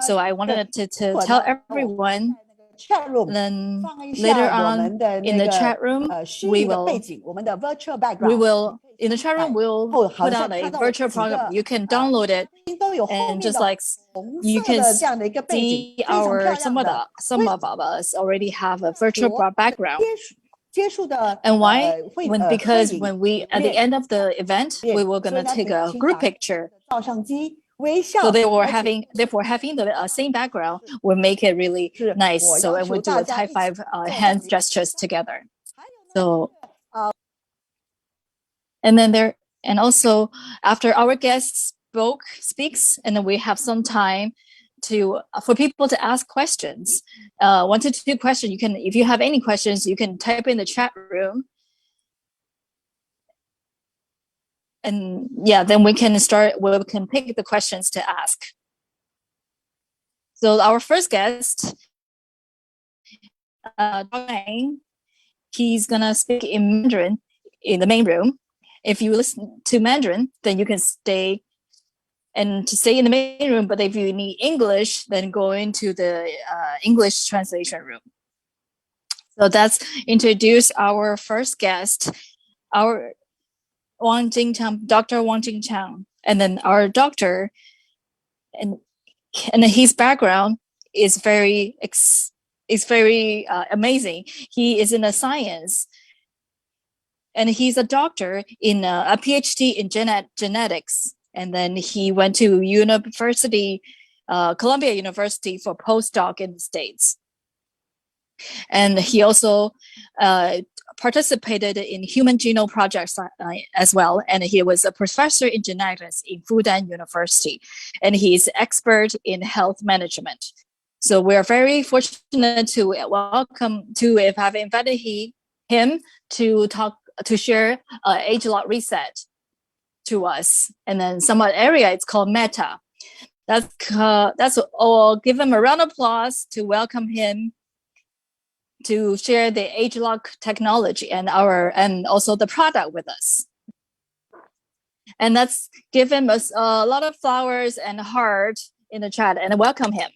So I wanted to tell everyone. Then later on in the chat room, we will in the chat room we'll put out a virtual program. You can download it, and just like you can see some of us already have a virtual background. And why? Because when we at the end of the event, we were gonna take a group picture. So therefore having the same background will make it really nice. So and we do a high five hand gestures together. So and also after our guest speaks, and then we have some time for people to ask questions. 1 to 2 questions. If you have any questions, you can type in the chat room. And yeah, then we can pick the questions to ask. So our first guest, he's gonna speak in Mandarin in the main room. If you listen to Mandarin, then you can stay in the main room. But if you need English, then go into the English translation room. So that's introduce our first guest, our Dr. Wang Jingchang, and then our doctor, and his background is very amazing. He is in a science, and he's a doctor in a PhD in genetics, and then he went to Columbia University for postdoc in the States, and he also participated in human genome projects as well, and he was a professor in genetics in Fudan University, and he's expert in health management. So we're very fortunate to have invited him to share age log reset to us, and then some area it's called Meta. That's all. Give him a round of applause to welcome him to share the age log technology and also the product with us. And let's give him a lot of flowers and heart in the chat and welcome him.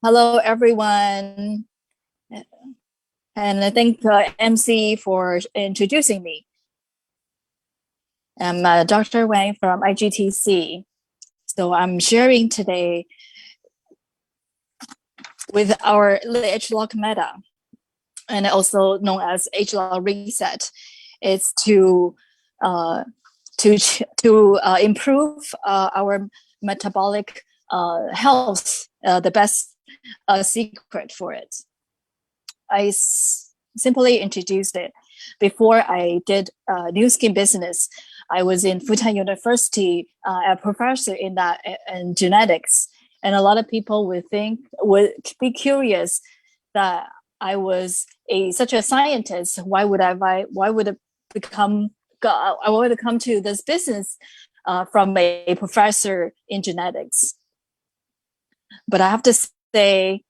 Hello, everyone. And I thank MC for introducing me. I'm Dr. Wang from IGTC. So I'm sharing today with our age log Meta, and also known as age log reset. It's to improve our metabolic health. The best secret for it. I simply introduced it. Before I did New Skin business, I was in Fudan University, a professor in genetics. And a lot of people would be curious that I was such a scientist. Why would I come to this business from a professor in genetics? But I have to say,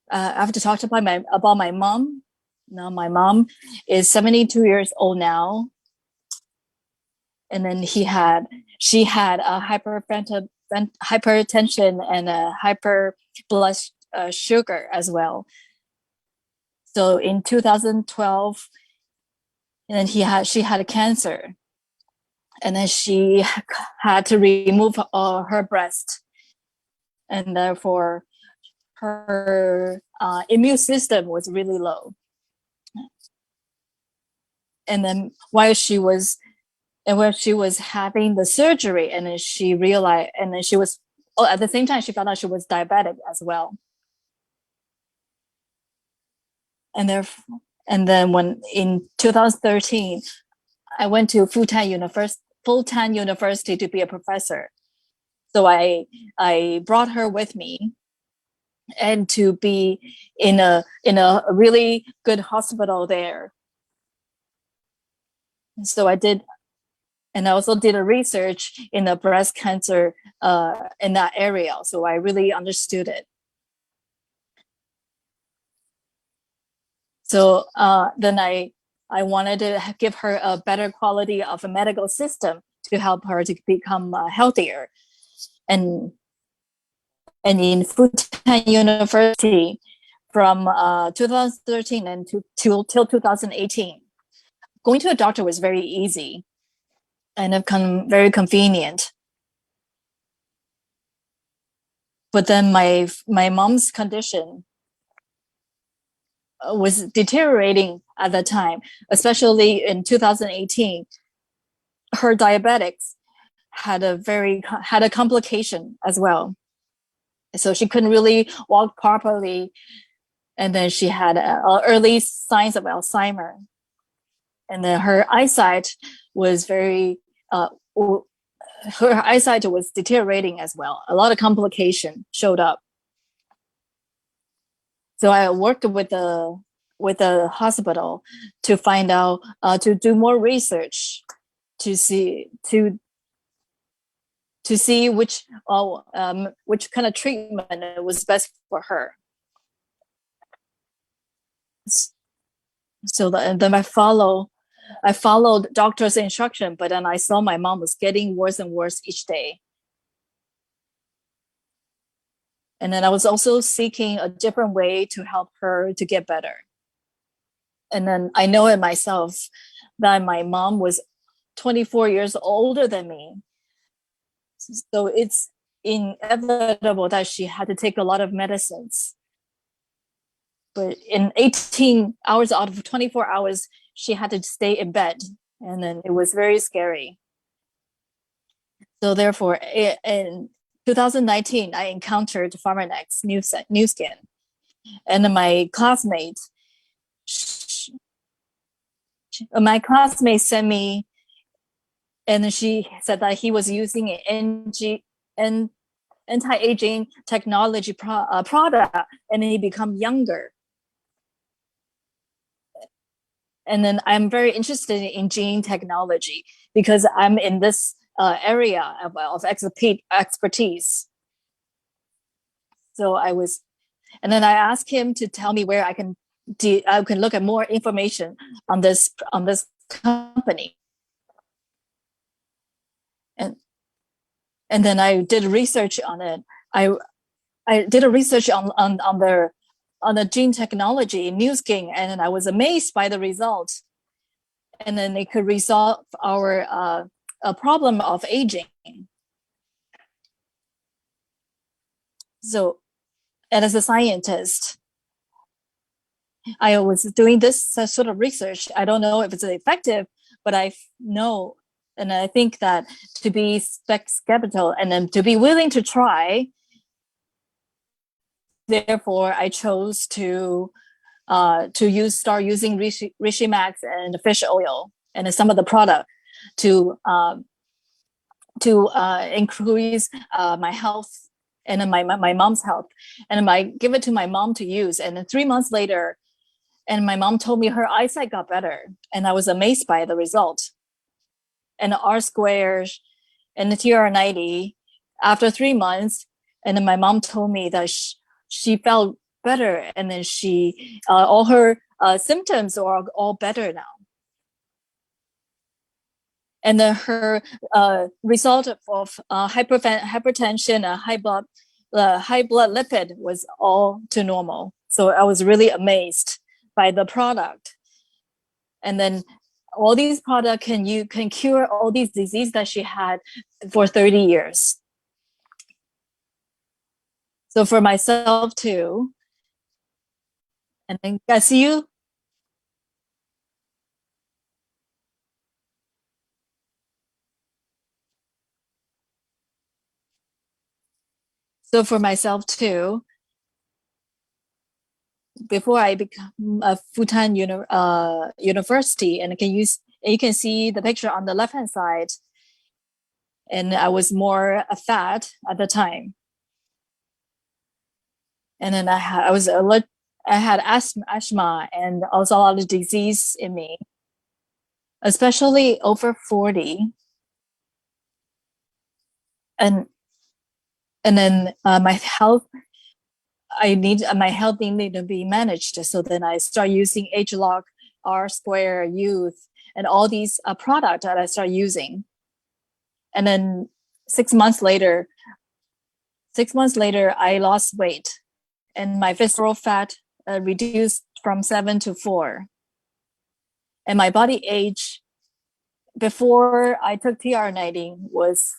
I have to talk about my mom. Now my mom is 72 years old now, and then she had a hypertension and a hyper blood sugar as well. So in 2012, and then she had a cancer, and then she had to remove her breast, and therefore her immune system was really low. And then while she was having the surgery, and then she realized, and then she was at the same time she found out she was diabetic as well. And then when in 2013, I went to Fudan University to be a professor. So I brought her with me, and to be in a really good hospital there. And so I did, and I also did a research in the breast cancer in that area. So I really understood it. So then I wanted to give her a better quality of a medical system to help her to become healthier. And in Fudan University from 2013 and till 2018, going to a doctor was very easy and very convenient. But then my mom's condition was deteriorating at the time, especially in 2018. Her diabetics had a complication as well. So she couldn't really walk properly. And then she had early signs of Alzheimer's. And then her eyesight was deteriorating as well. A lot of complication showed up. So I worked with the hospital to find out, to do more research, to see which kind of treatment was best for her. So then I followed doctor's instruction, but then I saw my mom was getting worse and worse each day. And then I was also seeking a different way to help her to get better. And then I know it myself that my mom was 24 years older than me. So it's inevitable that she had to take a lot of medicines. But in 18 hours out of 24 hours, she had to stay in bed. And then it was very scary. So therefore, in 2019, I encountered Pharmanex New Skin. And then my classmate sent me, and she said that he was using an anti-aging technology product, and he become younger. And then I'm very interested in gene technology because I'm in this area of expertise. So and then I asked him to tell me where I can look at more information on this company. And then I did research on it. I did a research on the gene technology in New Skin, and then I was amazed by the results. And then it could resolve our a problem of aging. So, and as a scientist, I was doing this sort of research. I don't know if it's effective, but I know, and I think that to be skeptical and then to be willing to try. Therefore, I chose to start using Reishi Max and fish oil and some of the product to increase my health and then my mom's health, and I give it to my mom to use. And then 3 months later, and my mom told me her eyesight got better, and I was amazed by the result. And the R-square and the TR90 after 3 months, and then my mom told me that she felt better, and then all her symptoms are all better now. And then her result of hypertension, high blood lipid was all to normal. So I was really amazed by the product. And then all these products can cure all these diseases that she had for 30 years. So for myself too, and then I see you. So for myself too, before I become a Fudan University, and you can see the picture on the left-hand side, and I was more fat at the time. And then I had asthma and also a lot of disease in me, especially over 40. And then my health needed to be managed. So then I start using ageLOC, R-square, Youth, and all these products that I start using. And then 6 months later, I lost weight, and my visceral fat reduced from 7 to 4. And my body age before I took TR90 was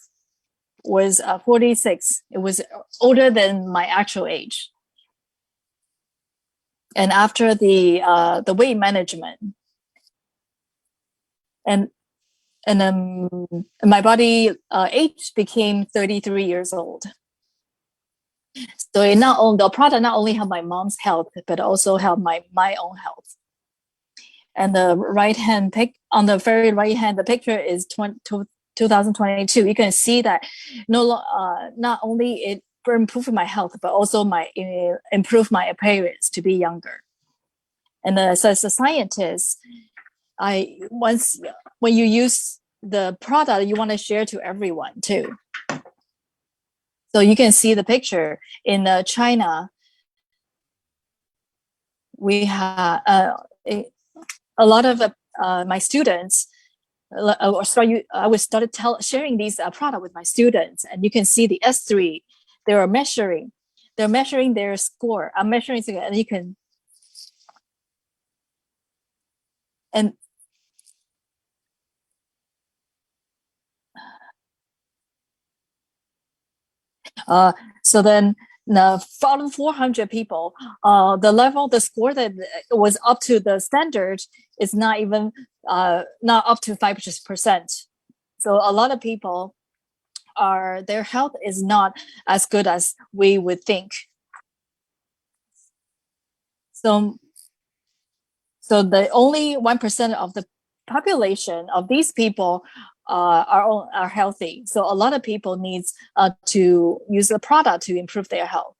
46. It was older than my actual age. And after the weight management, and my body age became 33 years old. So the product not only helped my mom's health, but also helped my own health. And the on the very right hand, the picture is 2022. You can see that not only it improved my health, but also improved my appearance to be younger. And so as a scientist, when you use the product, you want to share to everyone too. So you can see the picture in China. We have a lot of my students. I was started sharing these product with my students, and you can see the S3. They're measuring their score. I'm measuring it, and you can so then from 400 people, the score that was up to the standard is not up to 5%. So a lot of people their health is not as good as we would think. So the only 1% of the population of these people are healthy. So a lot of people needs to use the product to improve their health.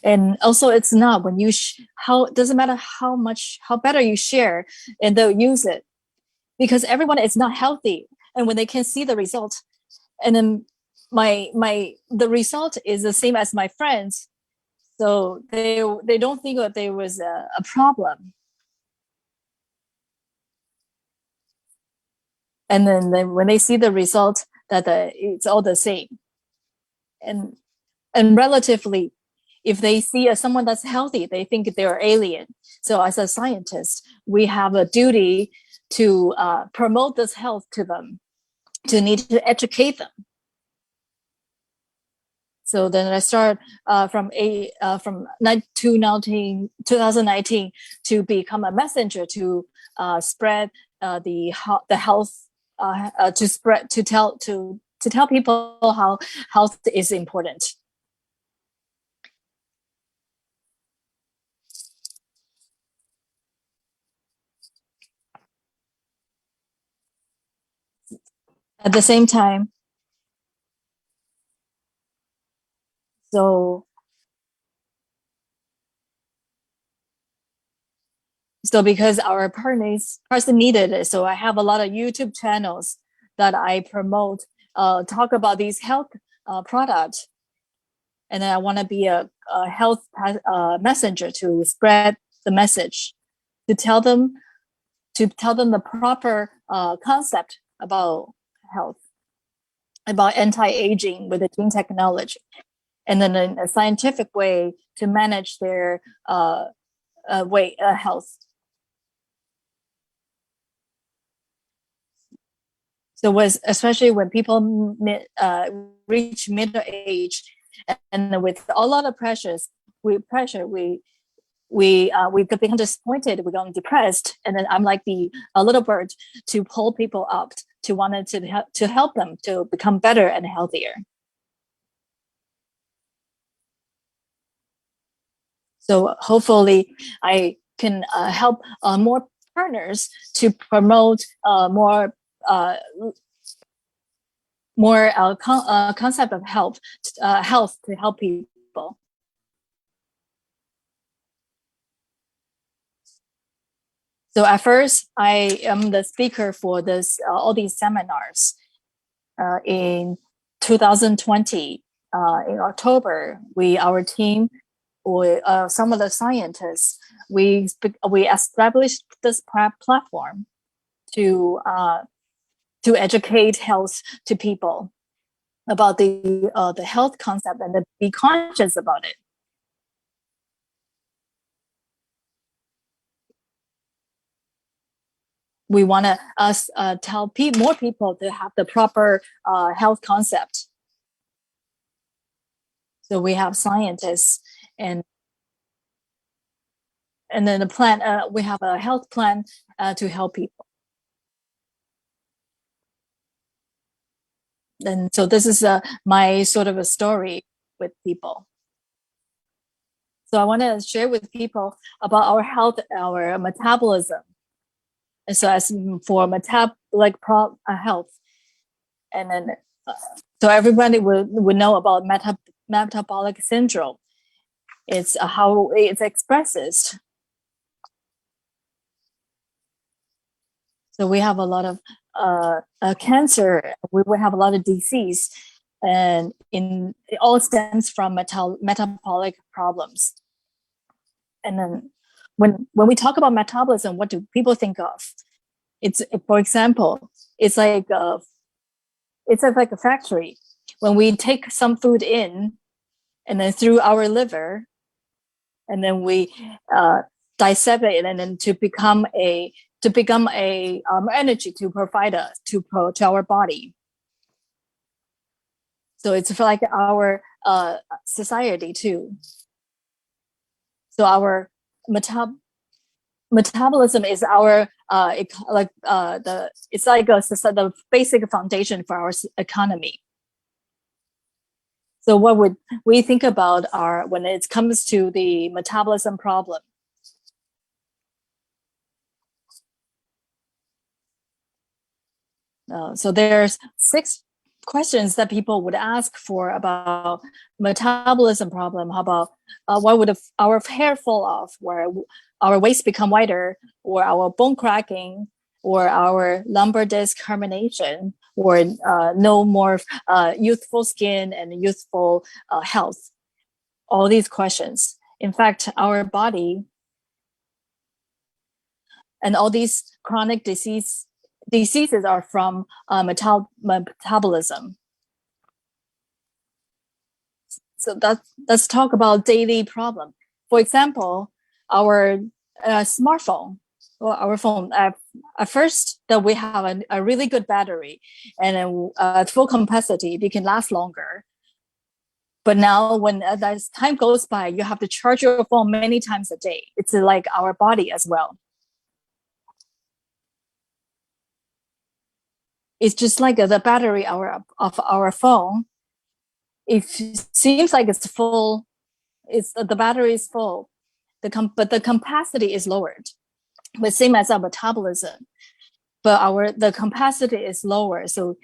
And also, it's not when you doesn't matter how better you share, and they'll use it, because everyone is not healthy, and when they can see the result, and then the result is the same as my friends, so they don't think that there was a problem. And then when they see the result, that it's all the same. And relatively, if they see someone that's healthy, they think they're alien. So as a scientist, we have a duty to promote this health to them, to need to educate them. So then I start from 2019 to become a messenger to spread the health, to tell people how health is important. At the same time, so because our partners needed it, so I have a lot of YouTube channels that I promote, talk about these health products, and I want to be a health messenger to spread the message, to tell them the proper concept about health, about anti-aging with the gene technology, and then in a scientific way to manage their health. So especially when people reach middle age, and with a lot of we become disappointed, we become depressed, and then I'm like a little bird to pull people up, to help them to become better and healthier. So hopefully I can help more partners to promote more concept of health to help people. So at first, I am the speaker for all these seminars. In 2020, in October, our team or some of the scientists, we established this platform to educate health to people about the health concept and to be conscious about it. We want to tell more people to have the proper health concept. So we have scientists and then the plan. We have a health plan to help people. And so this is my sort of a story with people. So I want to share with people about our health, our metabolism. And so as for metabolic health, and then so everybody would know about metabolic syndrome. It's how it expresses. So we have a lot of cancer. We will have a lot of disease, and it all stems from metabolic problems. And then when we talk about metabolism, what do people think of? It's, for example, it's like a factory. When we take some food in, and then through our liver, and then we dissect it, and then to become a energy to provide us to our body. So it's like our society too. So our metabolism is our it's like the basic foundation for our economy. So what would we think about when it comes to the metabolism problem? So there's 6 questions that people would ask for about metabolism problem. How about what would our hair fall off, or our waist become whiter, or our bone cracking, or our lumbar disc herniation, or no more youthful skin and youthful health? All these questions. In fact, our body and all these chronic diseases are from metabolism. So let's talk about daily problem. For example, our smartphone or our phone. At first, that we have a really good battery and at full capacity, it can last longer. But now, when as time goes by, you have to charge your phone many times a day. It's like our body as well. It's just like the battery of our phone. It seems like it's full. The battery is full, but the capacity is lowered. But same as our metabolism, but the capacity is lower. So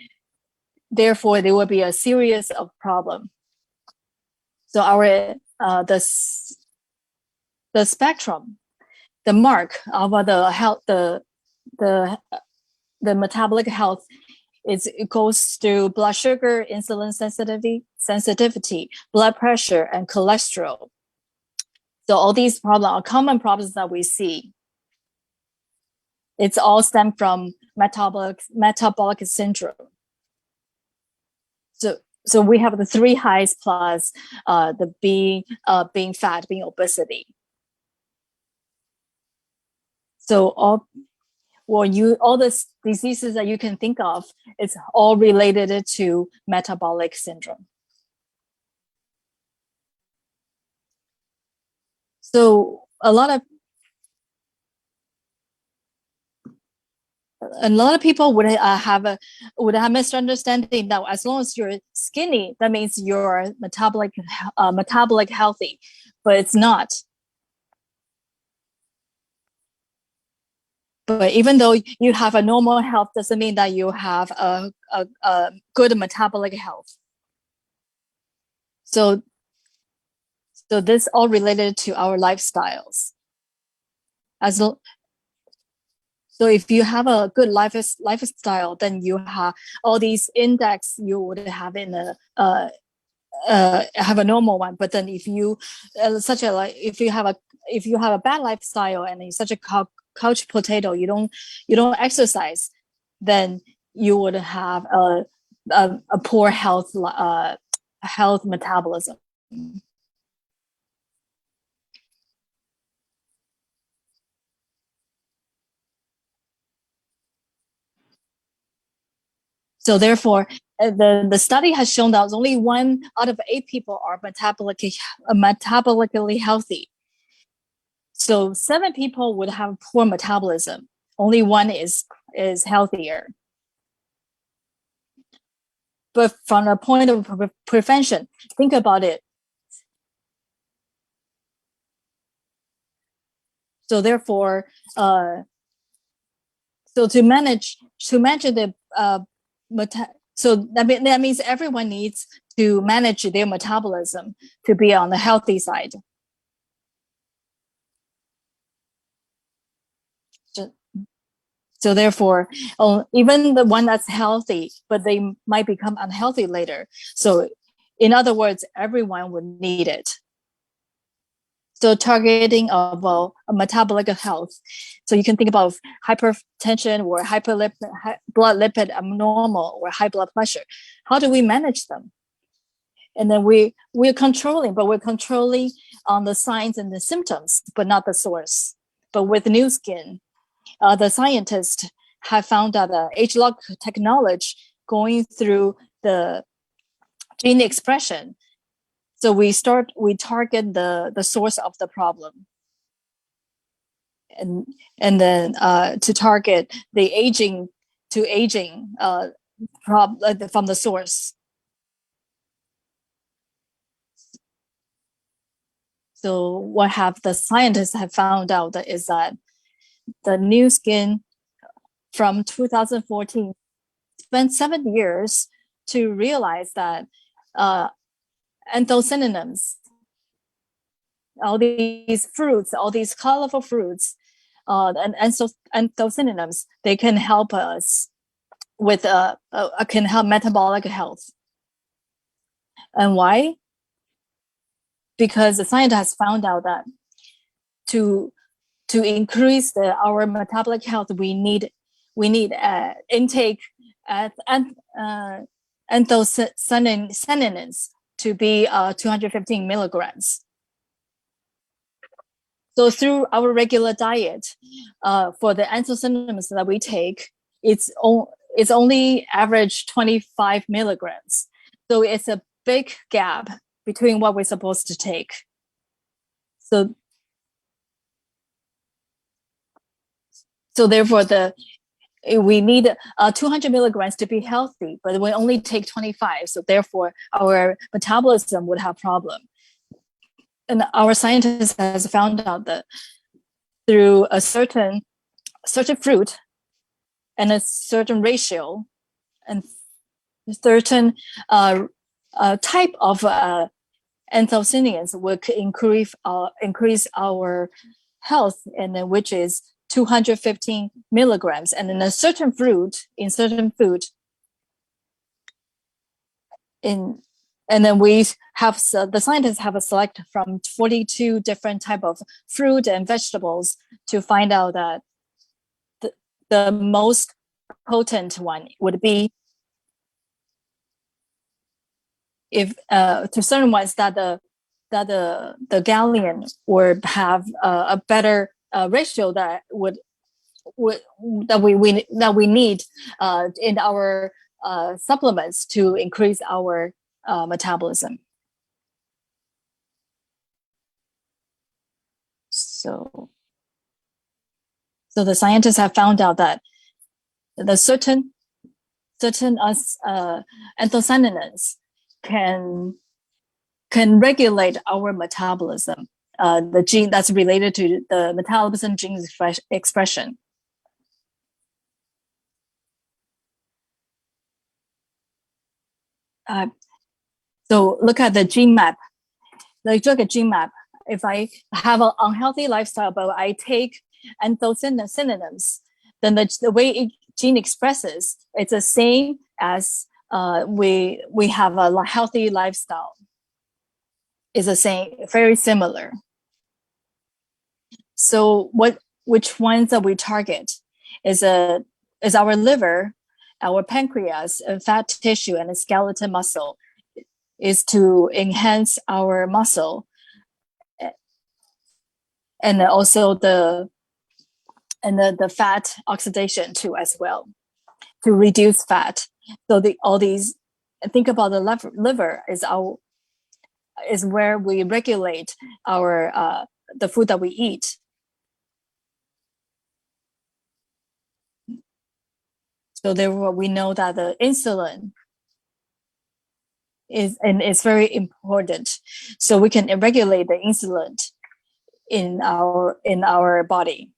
therefore, there will be a series of problem. So our the spectrum, the mark of the health, the metabolic health, it goes through blood sugar, insulin sensitivity, blood pressure, and cholesterol. So all these problems are common problems that we see. It's all stem from metabolic syndrome. So we have the 3 highs plus the being fat, being obesity. So all the diseases that you can think of, it's all related to metabolic syndrome. So a lot of people would have misunderstanding that as long as you're skinny, that means you're metabolic healthy, but it's not. But even though you have a normal health, doesn't mean that you have a good metabolic health. So this all related to our lifestyles. So if you have a good lifestyle, then you have all these index you would have in have a normal one. But then if you if you have a bad lifestyle and you're such a couch potato, you don't exercise, then you would have a poor health metabolism. So therefore, the study has shown that only 1 out of 8 people are metabolically healthy. So 7 people would have poor metabolism. Only 1 is healthier. But from a point of prevention, think about it. So therefore, so to manage the so that means everyone needs to manage their metabolism to be on the healthy side. So therefore, even the one that's healthy, but they might become unhealthy later. So in other words, everyone would need it. So targeting of a metabolic health. So you can think about hypertension or blood lipid abnormal or high blood pressure. How do we manage them? And then we're controlling on the signs and the symptoms, but not the source. But with new skin, the scientists have found out that age-lock technology going through the gene expression. So we target the source of the problem, and then to target the aging problem from the source. So what the scientists have found out is that the new skin from 2014 spent 7 years to realize that anthocyanins, all these fruits, all these colorful fruits, and anthocyanins, they can help us with can help metabolic health. And why? Because the science has found out that to increase our metabolic health, we need intake anthocyanins to be 215 milligrams. So through our regular diet, for the anthocyanins that we take, it's only average 25 milligrams. So it's a big gap between what we're supposed to take. So therefore, we need 200 milligrams to be healthy, but we only take 25. So therefore, our metabolism would have problem. And our scientists has found out that through a certain fruit and a certain ratio and a certain type of anthocyanins will increase our health, and then which is 215 milligrams. And in certain food, and then we have the scientists have a select from 42 different type of fruit and vegetables to find out that the most potent one would be if to certain ones that the gallium or have a better ratio that we need in our supplements to increase our metabolism. So the scientists have found out that the certain anthocyanins can regulate our metabolism, the gene that's related to the metabolism gene expression. So look at the gene map. Like look at gene map. If I have an unhealthy lifestyle, but I take anthocyanins, then the way gene expresses, it's the same as we have a healthy lifestyle. is the same, very similar. So which ones that we target is our liver, our pancreas, fat tissue, and skeletal muscle, is to enhance our muscle, and also the fat oxidation too as well, to reduce fat. So all these, think about the liver is where we regulate our the food that we eat. So therefore, we know that the insulin is very important. So we can regulate the insulin in our body.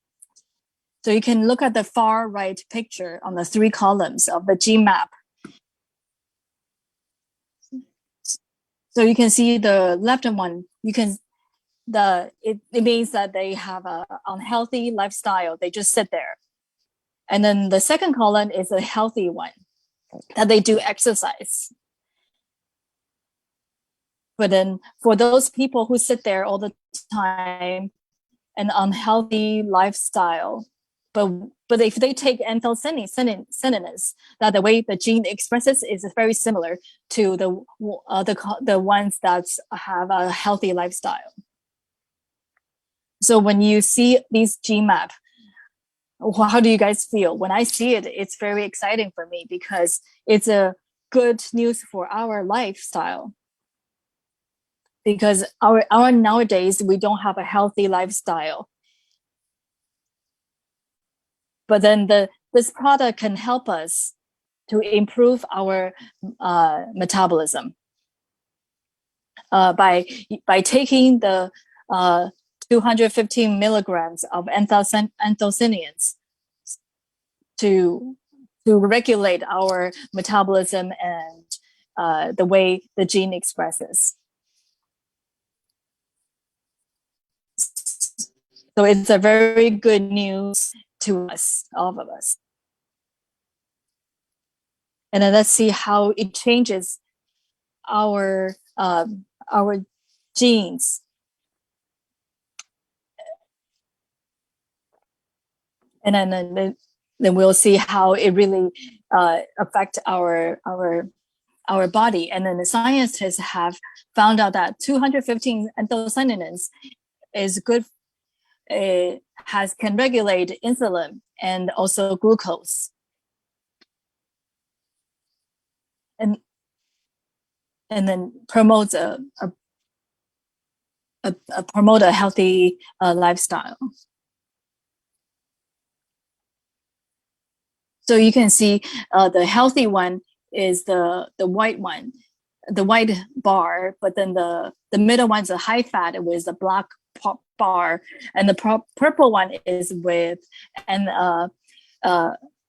So you can look at the far right picture on the 3 columns of the gene map. So you can see the left one. It means that they have an unhealthy lifestyle. They just sit there. And then the second column is a healthy one, that they do exercise. But then for those people who sit there all the time, an unhealthy lifestyle, but if they take anthocyanins, that the way the gene expresses is very similar to the ones that have a healthy lifestyle. So when you see these gene map, how do you guys feel? When I see it, it's very exciting for me because it's a good news for our lifestyle. Because our nowadays, we don't have a healthy lifestyle. But then this product can help us to improve our metabolism by taking the 215 milligrams of anthocyanins to regulate our metabolism and the way the gene expresses. So it's a very good news to us, all of us. And then let's see how it changes our genes. And then we'll see how it really affects our body. And then the scientists have found out that 215 anthocyanins is good. It can regulate insulin and also glucose, and then promote a healthy lifestyle. So you can see the healthy one is the white one, the white bar, but then the middle one's a high fat with the black bar, and the purple one is with an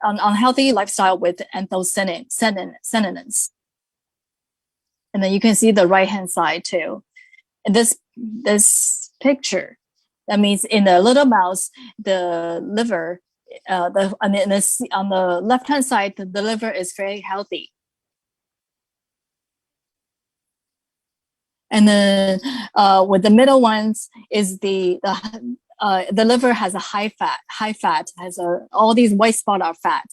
unhealthy lifestyle with anthocyanins. And then you can see the right hand side too. And this picture, that means in the little mouse, the liver, on the left hand side, the liver is very healthy. And then with the middle ones is the liver has a high fat, has all these white spots are fat.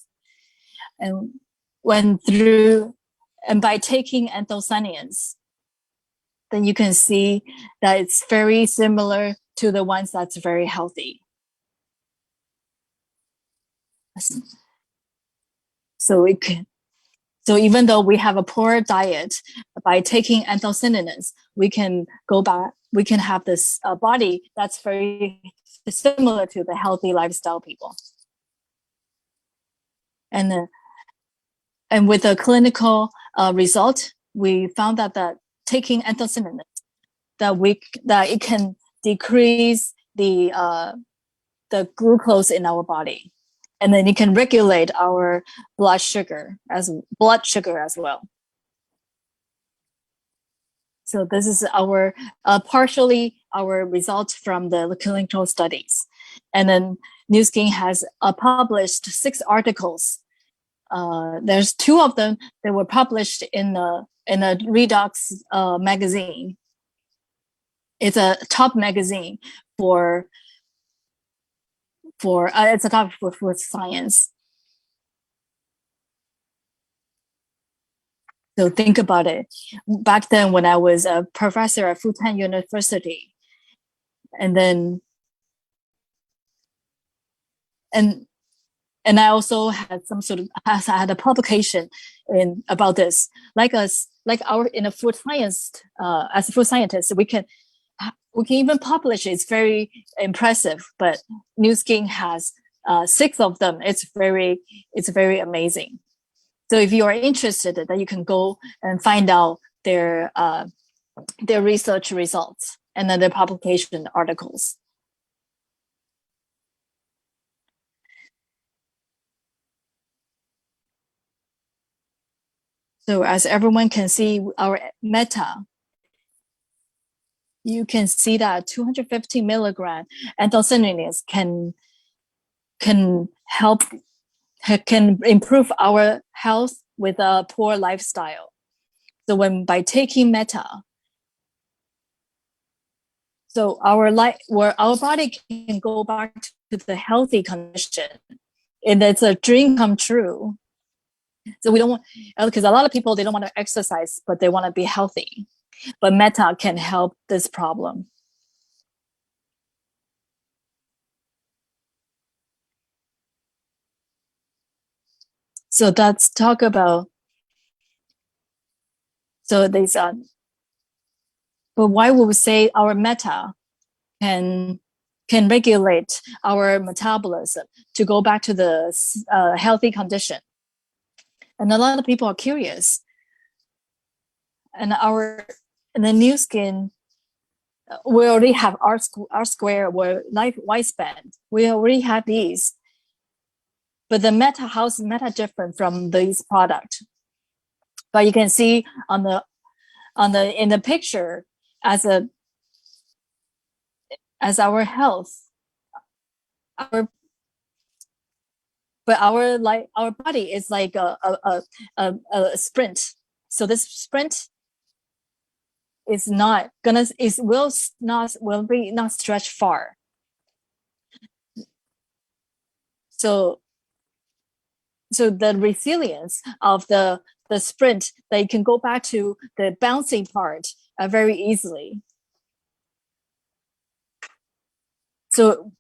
And by taking anthocyanins, then you can see that it's very similar to the ones that's very healthy. So even though we have a poor diet, by taking anthocyanins, we can go back. We can have this body that's very similar to the healthy lifestyle people. And with the clinical result, we found that taking anthocyanins, that it can decrease the glucose in our body. And then it can regulate our blood sugar as well. So this is partially our results from the clinical studies. And then Nu Skin has published 6 articles. There's 2 of them that were published in a Redox magazine. It's a top magazine for it's a top for science. So think about it. Back then, when I was a professor at Fudan University, and then and and I also had some sort of I had a publication in about this. Like our in a food science, as a food scientist, we can even publish it. It's very impressive. But New Skin has 6 of them. It's very amazing. So if you are interested, then you can go and find out their research results and then their publication articles. So as everyone can see, our meta, you can see that 250 milligram anthocyanins can help can improve our health with a poor lifestyle. So when by taking meta, so where our body can go back to the healthy condition, and it's a dream come true. So we don't want, because a lot of people, they don't want to exercise, but they want to be healthy. But meta can help this problem. So let's talk about, so these but why would we say our meta can regulate our metabolism to go back to the healthy condition? And a lot of people are curious. And the New Skin, we already have R square or life lifespan. We already have these. But the meta, how's meta different from these products? But you can see in the picture as our health, our body is like a sprint. So this sprint is not gonna will be not stretch far. So the resilience of the sprint, they can go back to the bouncing part very easily. So,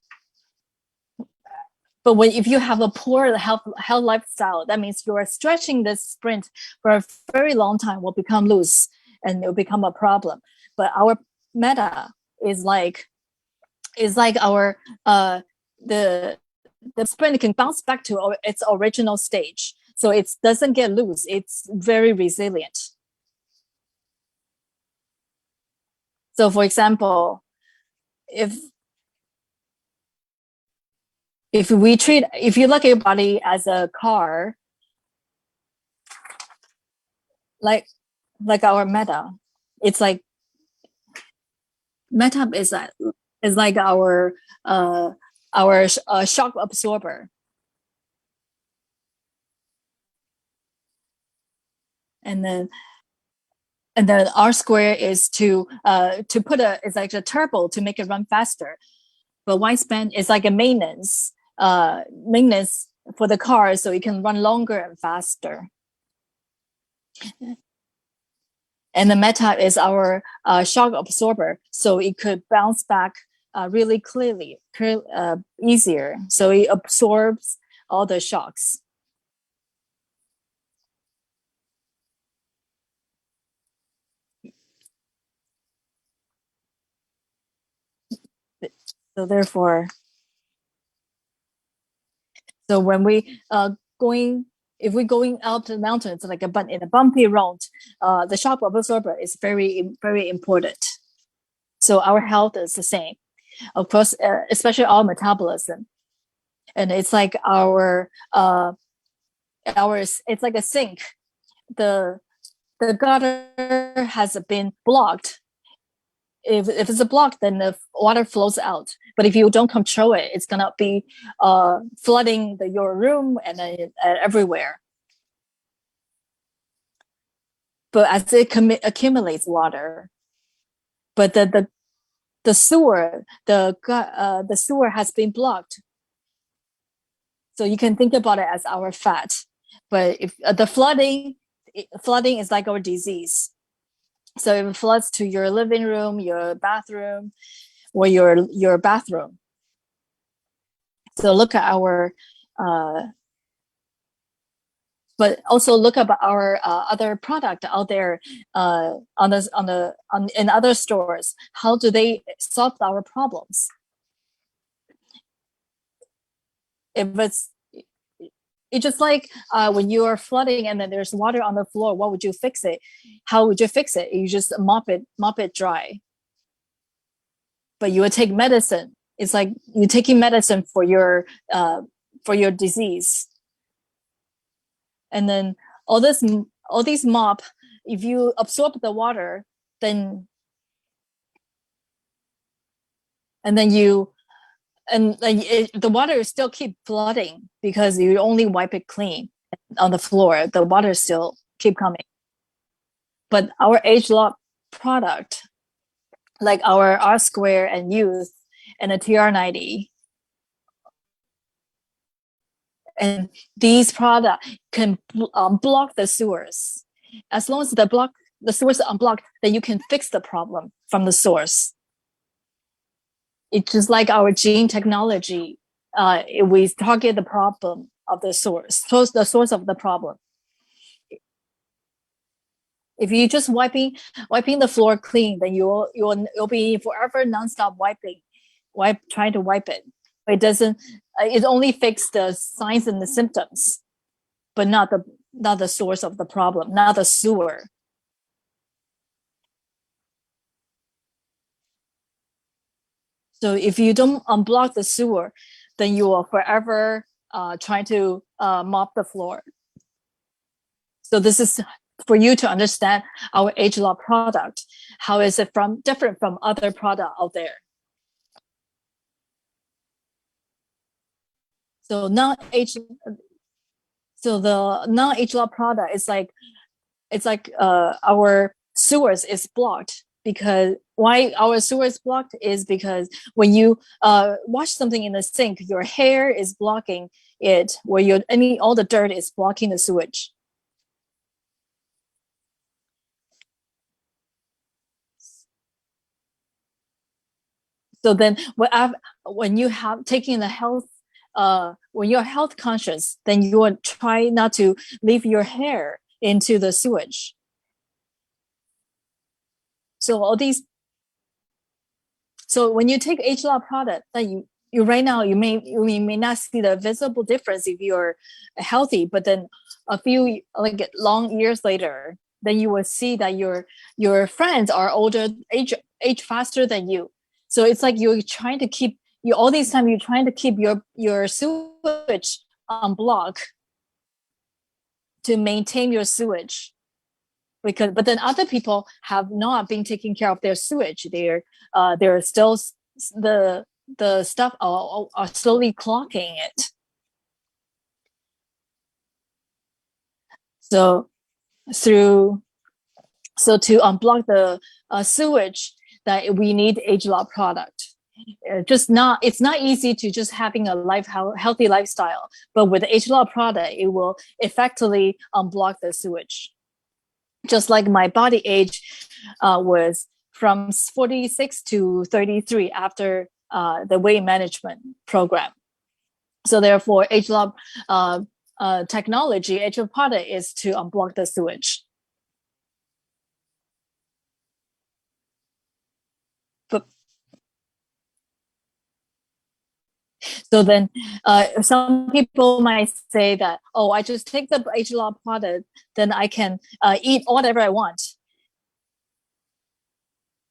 but if you have a poor health lifestyle, that means you are stretching this sprint for a very long time, will become loose and it will become a problem. But our meta is like our the sprint can bounce back to its original stage. So it doesn't get loose. It's very resilient. So for example, if you look at your body as a car, like our meta, it's like meta is like our shock absorber. And then R square is to put it's like a turbo to make it run faster. But lifespan is like a maintenance for the car, so it can run longer and faster. And the meta is our shock absorber, so it could bounce back really clearly, easier. So it absorbs all the shocks. So therefore, so when we if we're going out to the mountains, like in a bumpy road, the shock absorber is very, very important. So our health is the same, of course, especially our metabolism, and it's like it's like a sink. The gutter has been blocked. If it's a block, then the water flows out. But if you don't control it, it's gonna be flooding your room and everywhere. But as it accumulates water, but the sewer has been blocked. So you can think about it as our fat. But if the flooding is like our disease. So if it floods to your living room, your bathroom, or your bathroom. So look at our but also look at our other product out there in other stores. How do they solve our problems? If it's just like when you are flooding and then there's water on the floor, what would you fix it? How would you fix it? You just mop it dry. But you would take medicine. It's like you're taking medicine for your disease. And then all these mop, if you absorb the water, then the water still keep flooding because you only wipe it clean on the floor. The water still keep coming. But our ageLOC product, like our R Square and Youth and the TR90, and these products can block the sewers. As long as the sewers are unblocked, then you can fix the problem from the source. It's just like our gene technology. We target the problem of the source of the problem. If you just wiping the floor clean, then you'll be forever nonstop trying to wipe it. It doesn't. It only fixes the signs and the symptoms, but not the source of the problem, not the sewer. So if you don't unblock the sewer, then you will forever trying to mop the floor. So this is for you to understand our ageLOC product. How is it different from other product out there? So the non-ageLOC product is like our sewers is blocked. Because why our sewer is blocked is because when you wash something in the sink, your hair is blocking it, where all the dirt is blocking the sewage. So then when you have taken the health, when you're health conscious, then you will try not to leave your hair into the sewage. So when you take ageLOC product, then you right now you may not see the visible difference if you're healthy, but then a few long years later, then you will see that your friends are older, age faster than you. So it's like you're trying to keep all this time you're trying to keep your sewage unblocked to maintain your sewage. But then other people have not been taking care of their sewage. They're still the stuff are slowly clogging it. So to unblock the sewage, that we need ageLOC product. It's not easy to just having a healthy lifestyle, but with the ageLOC product, it will effectively unblock the sewage. Just like my body age was from 46 to 33 after the weight management program. So therefore, ageLOC technology, ageLOC product is to unblock the sewage. So then some people might say that, oh, I just take the ageLOC product, then I can eat whatever I want.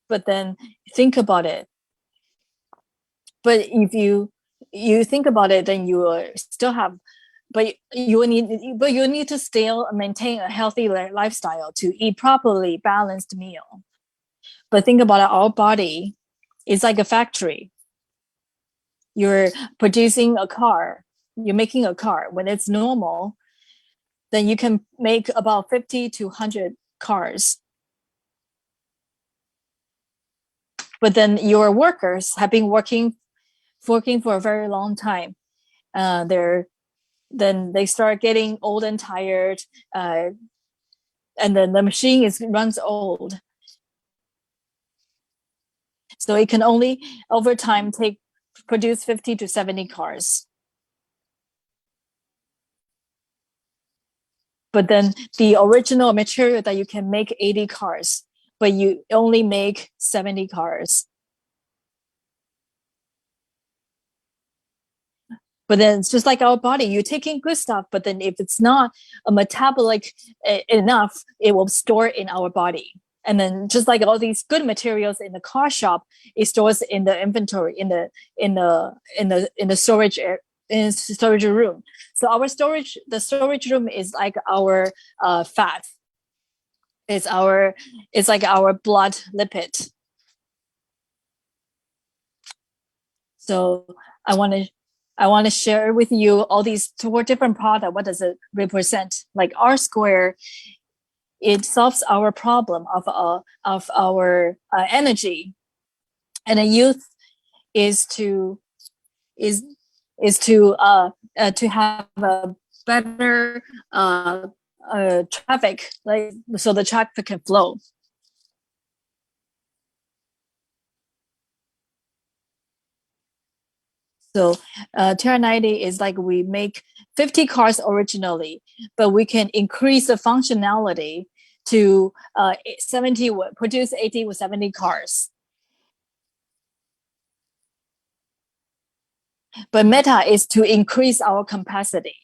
But then think about it. But if you think about it, then you still have, but you need to still maintain a healthy lifestyle to eat properly balanced meal. But think about it, our body is like a factory. You're producing a car, you're making a car. When it's normal, then you can make about 50 to 100 cars. but then your workers have been working for a very long time. Then they start getting old and tired, and then the machine runs old. So it can only over time produce 50 to 70 cars. But then the original material that you can make 80 cars, but you only make 70 cars. But then it's just like our body, you're taking good stuff, but then if it's not a metabolic enough, it will store in our body. And then just like all these good materials in the car shop, it stores in the inventory, in the storage room. So the storage room is like our fat. It's like our blood lipid. So I want to share with you all these 4 different products. What does it represent? Like R Square, it solves our problem of our energy, and a youth is to have a better traffic, like so the traffic can flow. So TR90 is like we make 50 cars originally, but we can increase the functionality to 70, produce 80 or 70 cars. But Meta is to increase our capacity.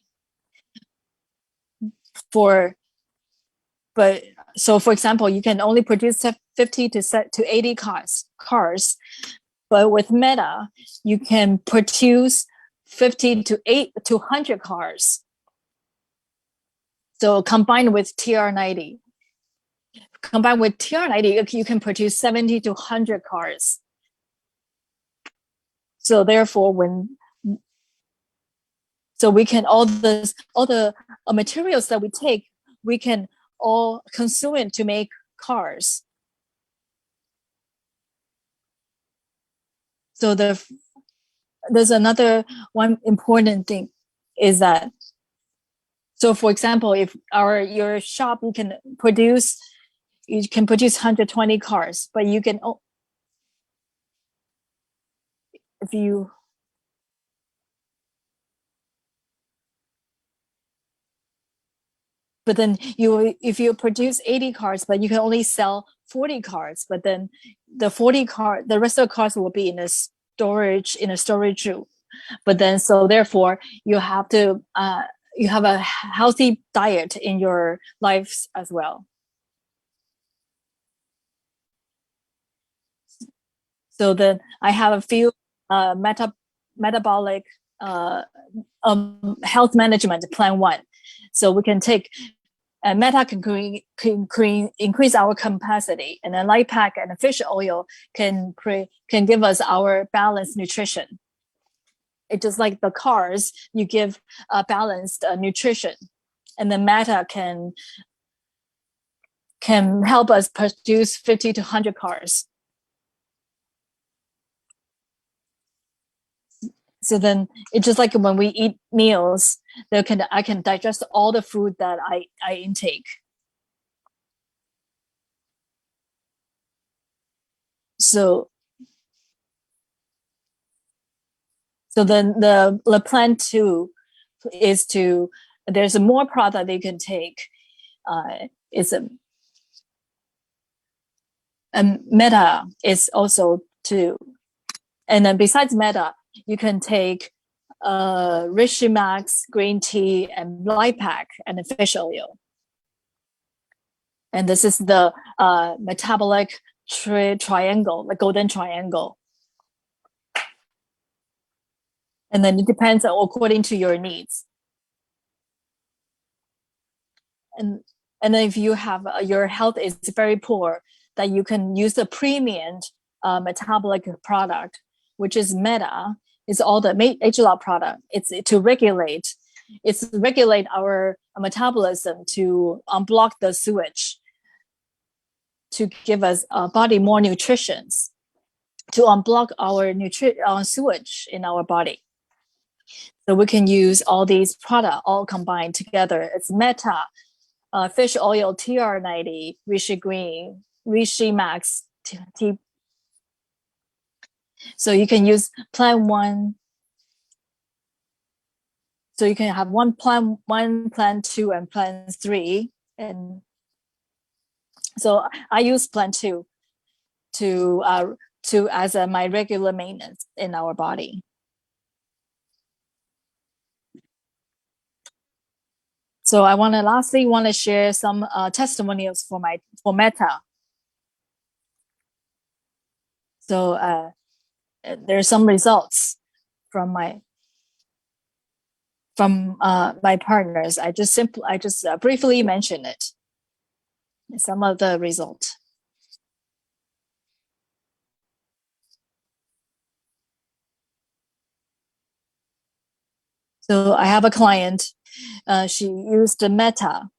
So for example, you can only produce 50 to 80 cars, but with Meta, you can produce 50 to 100 cars. So combined with TR90, you can produce 70 to 100 cars. So therefore, we can all the materials that we take, we can all consume it to make cars. So there's another one important thing is that, so for example, if your shop, you can produce 120 cars, but you can, but then if you produce 80 cars, but you can only sell 40 cars, but then the rest of the cars will be in a storage room. But then, so therefore, you have a healthy diet in your lives as well. So then I have a few metabolic health management plan 1. So we can take Meta can increase our capacity, and then light pack and fish oil can give us our balanced nutrition. It's just like the cars, you give balanced nutrition, and then Meta can help us produce 50 to 100 cars. So then it's just like when we eat meals, I can digest all the food that I intake. So then the plan 2 is there's more product they can take. Meta is also and then besides Meta, you can take Rishi Max green tea and light pack and the fish oil. And this is the metabolic triangle, the golden triangle. And then it depends according to your needs. And then if you have your health is very poor, that you can use the premium metabolic product, which is Meta. It's all the HLA product. It's to regulate our metabolism, to unblock the sewage, to give us body more nutrition. to unblock our sewage in our body. So we can use all these products all combined together. It's Meta, fish oil TR90, Rishi Green, Rishi Max. So you can use plan one. So you can have plan 2, and plan 3. And so I use plan 2 to as my regular maintenance in our body. So I lastly want to share some testimonials for Meta. So there's some results from my partners. I just briefly mention it. Some of the results. So I have a client. She used the Meta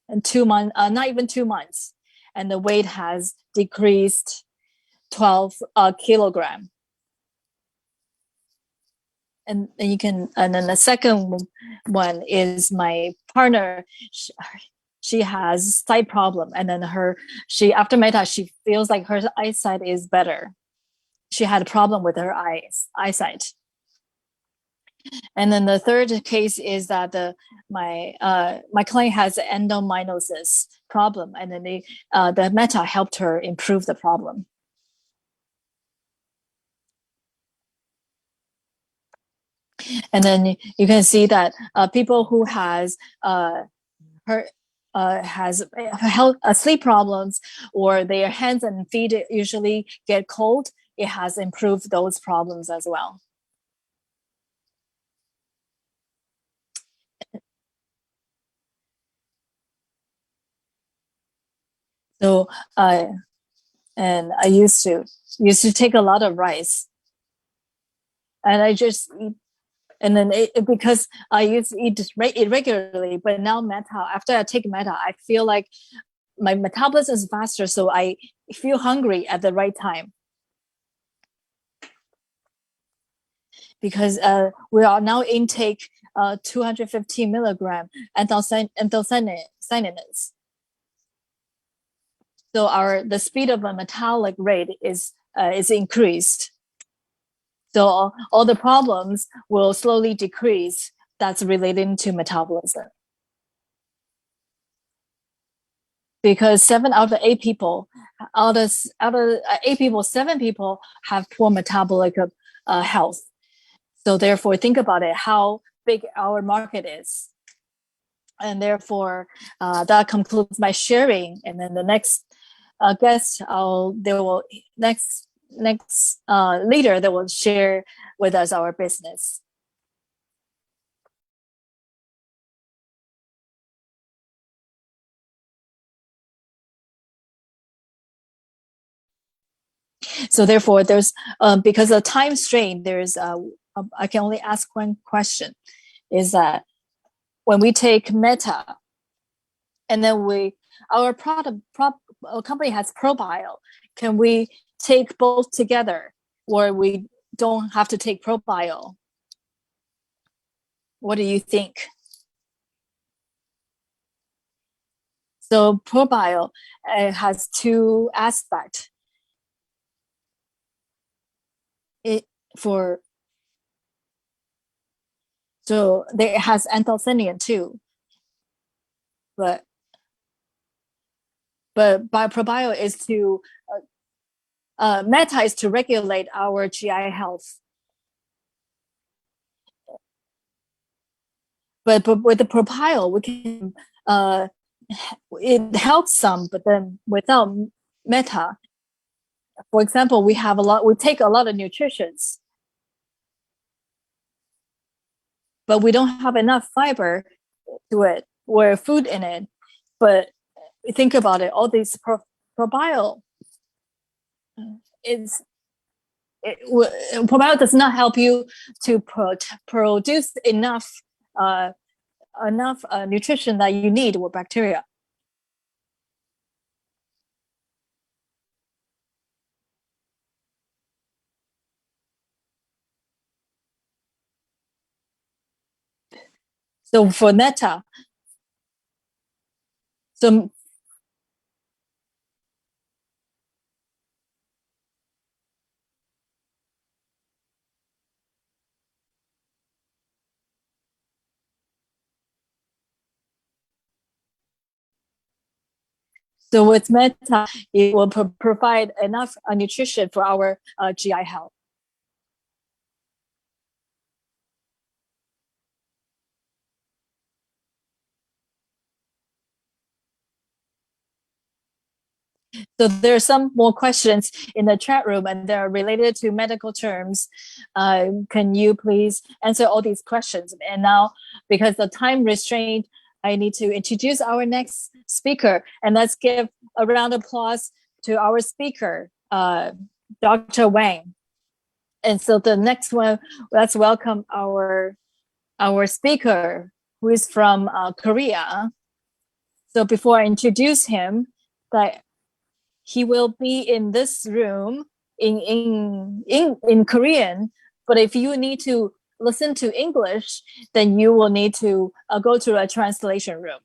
in 2 months, not even 2 months, and the weight has decreased 12 kilogram. And then the second one is my partner. She has sight problem, and then after Meta, she feels like her eyesight is better. She had a problem with her eyesight. And then the third case is that my client has endomyosis problem, and then the Meta helped her improve the problem. And then you can see that people who has sleep problems, or their hands and feet usually get cold, it has improved those problems as well. So and I used to take a lot of rice, and I just eat. And then because I used to eat it regularly, but now after I take Meta, I feel like my metabolism is faster, so I feel hungry at the right time. Because we are now intake 215 milligram anthocyanins. So the speed of a metabolic rate is increased. So all the problems will slowly decrease that's related to metabolism. Because 7 out of 8 people, out of 8 people, 7 people have poor metabolic health. So therefore, think about it, how big our market is. And therefore, that concludes my sharing. And then the next guest, leader that will share with us our business. So therefore, there's because of time strain, I can only ask one question: is that when we take Meta, and then our company has ProBio, can we take both together, or we don't have to take ProBio? What do you think? So ProBio has 2 aspects. So it has anthocyanin too, but ProBio is to Meta is to regulate our GI health. But with the ProBio, we can it helps some, but then without Meta, for example, we take a lot of nutritions, but we don't have enough fiber to it or food in it. But think about it, all these ProBio ProBio does not help you to produce enough nutrition that you need with bacteria. So for Meta, so So with Meta, it will provide enough nutrition for our GI health. So there are some more questions in the chat room, and they're related to medical terms. Can you please answer all these questions? And now, because the time restraint, I need to introduce our next speaker, and let's give a round of applause to our speaker, Dr. Wang. And so the next one, let's welcome our speaker, who is from Korea. So before I introduce him, that he will be in this room in Korean. But if you need to listen to English, then you will need to go to a translation room.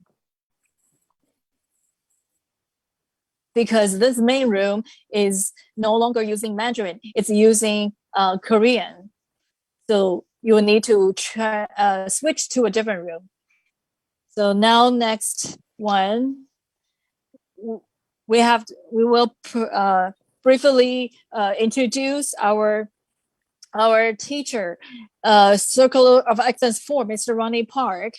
Because this main room is no longer using Mandarin, it's using Korean. So you will need to switch to a different room. So now next one, we will briefly introduce our teacher, Circle of Excellence 4, Mr. Ronnie Park.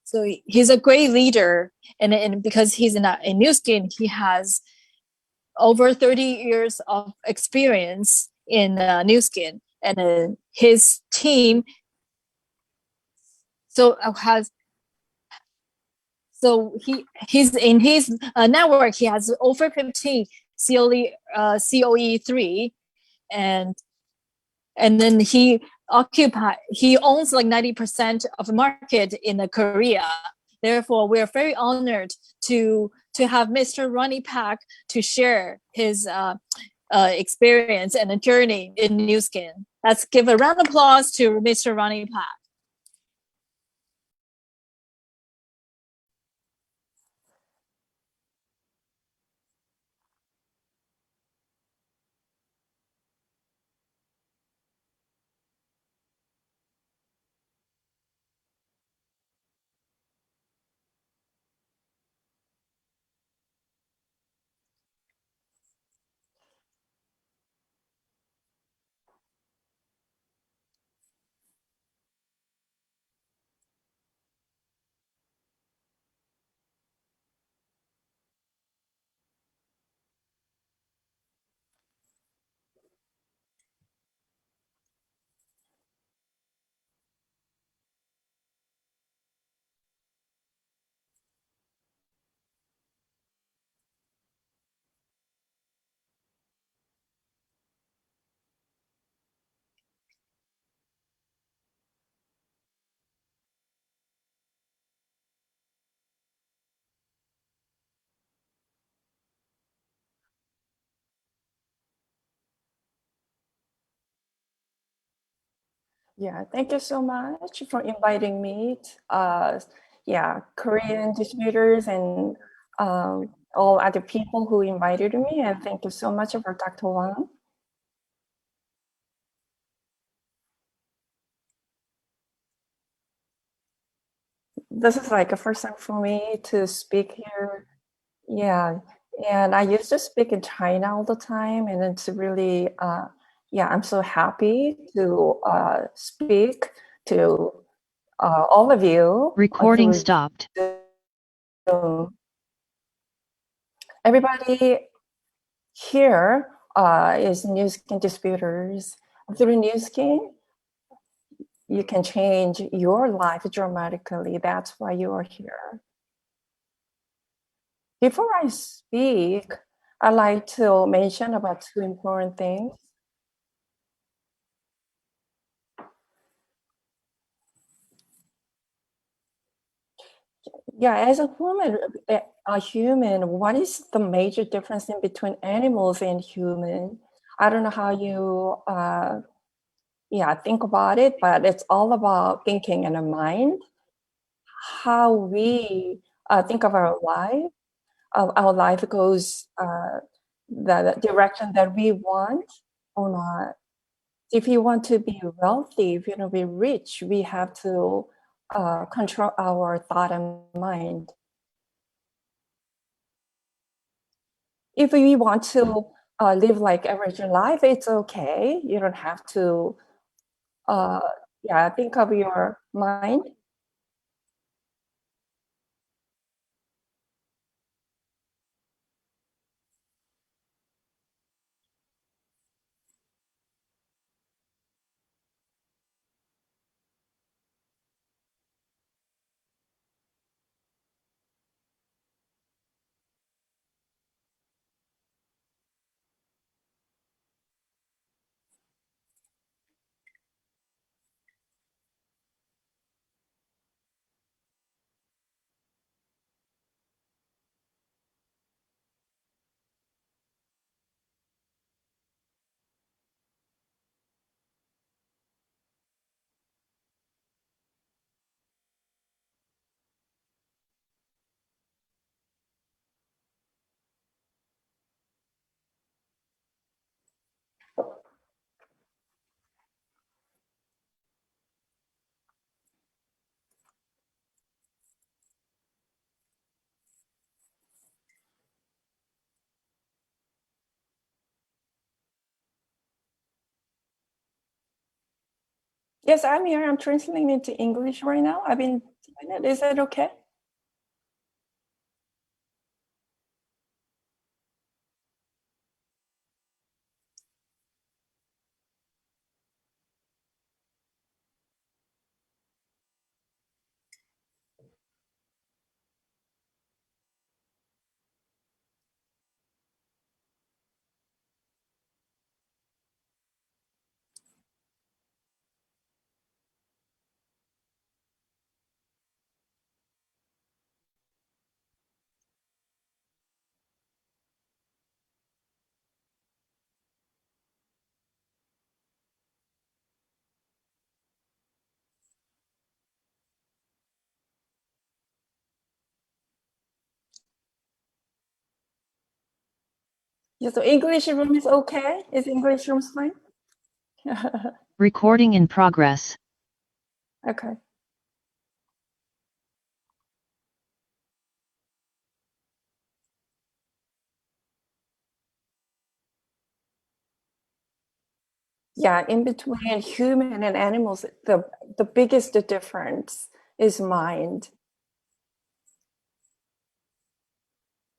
So he's a great leader, and because he's in Nu Skin, he has over 30 years of experience in Nu Skin, and his team he's in his network. He has over 15 COE3, and then he owns like 90% of the market in Korea. Therefore, we are very honored to have Mr. Ronnie Park to share his experience and a journey in Nu Skin. Let's give a round of applause to Mr. Ronnie Park. Yeah, thank you so much for inviting me. Korean distributors and all other people who invited me, and thank you so much for Dr. Wang. This is like a first time for me to speak here. Yeah, and I used to speak in China all the time, and it's really, I'm so happy to speak to all of you. Recording stopped. Everybody here is Nu Skin distributors. Through Nu Skin, you can change your life dramatically. That's why you are here. Before I speak, I'd like to mention about two important things. Yeah, as a human, what is the major difference in between animals and human? I don't know how you think about it, but it's all about thinking in the mind, how we think of our life. Our life goes the direction that we want or not. If you want to be wealthy, if you want to be rich, we have to control our thought and mind. If we want to live like average life, it's okay. You don't have to think of your mind. Yes, I'm here. I'm translating into English right now. I've been doing it. Is that okay? Yeah, so English room is okay? Is English room fine? Recording in progress. Okay. Yeah, in between human and animals, the biggest difference is mind.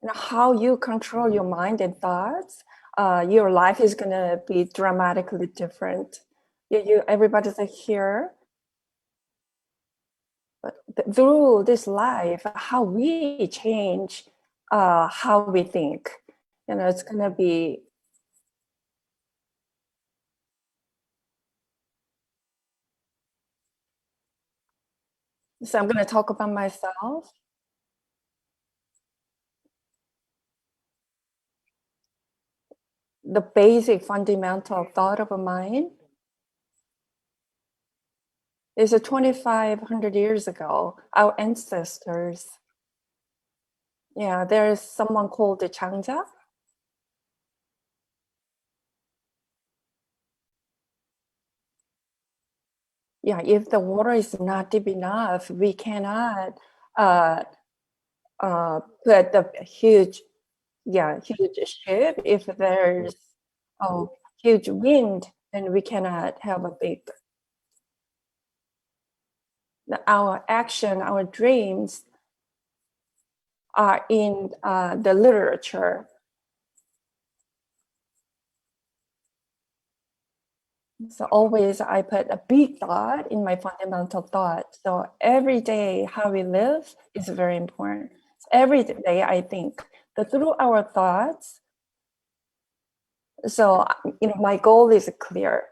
And how you control your mind and thoughts, your life is gonna be dramatically different. Everybody's here, but through this life, how we change how we think, it's gonna be. So I'm gonna talk about myself. The basic fundamental thought of a mind is 2,500 years ago, our ancestors. Yeah, there's someone called the Changja. Yeah, if the water is not deep enough, we cannot put the huge ship. If there's a huge wind, then we cannot have a big. Our action, our dreams are in the literature. So always I put a big thought in my fundamental thought. So every day how we live is very important. So every day I think that through our thoughts, so my goal is clear.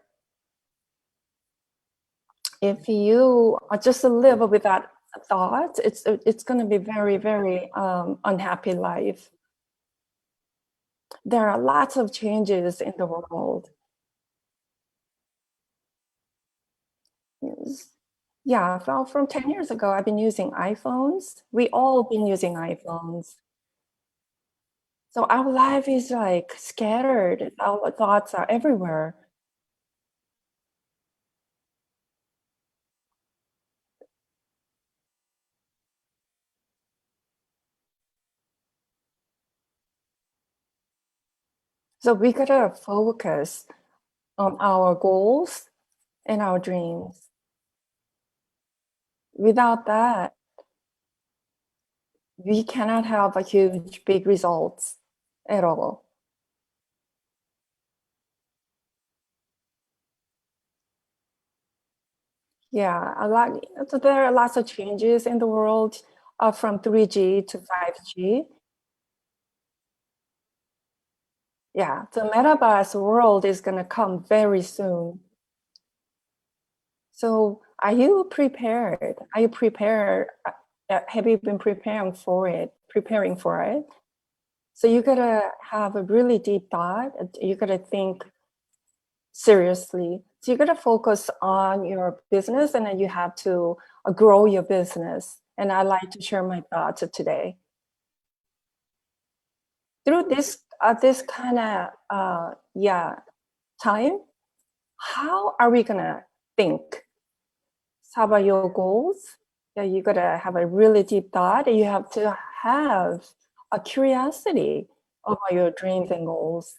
If you just live without thoughts, it's going to be very, very unhappy life. There are lots of changes in the world. Yeah, from 10 years ago, I've been using iPhones. We all been using iPhones. So our life is like scattered. Our thoughts are everywhere. So we gotta focus on our goals and our dreams. Without that, we cannot have a huge, big results at all. Yeah, a lot. So there are lots of changes in the world, from 3G to 5G. Yeah, the metaverse world is gonna come very soon. So are you prepared? Are you prepared? Have you been preparing for it? Preparing for it? So you gotta have a really deep thought. You gotta think seriously. So you gotta focus on your business, and then you have to grow your business. And I like to share my thoughts today. Through this kind of time, how are we gonna think? How about your goals? Yeah, you gotta have a really deep thought. You have to have a curiosity about your dreams and goals.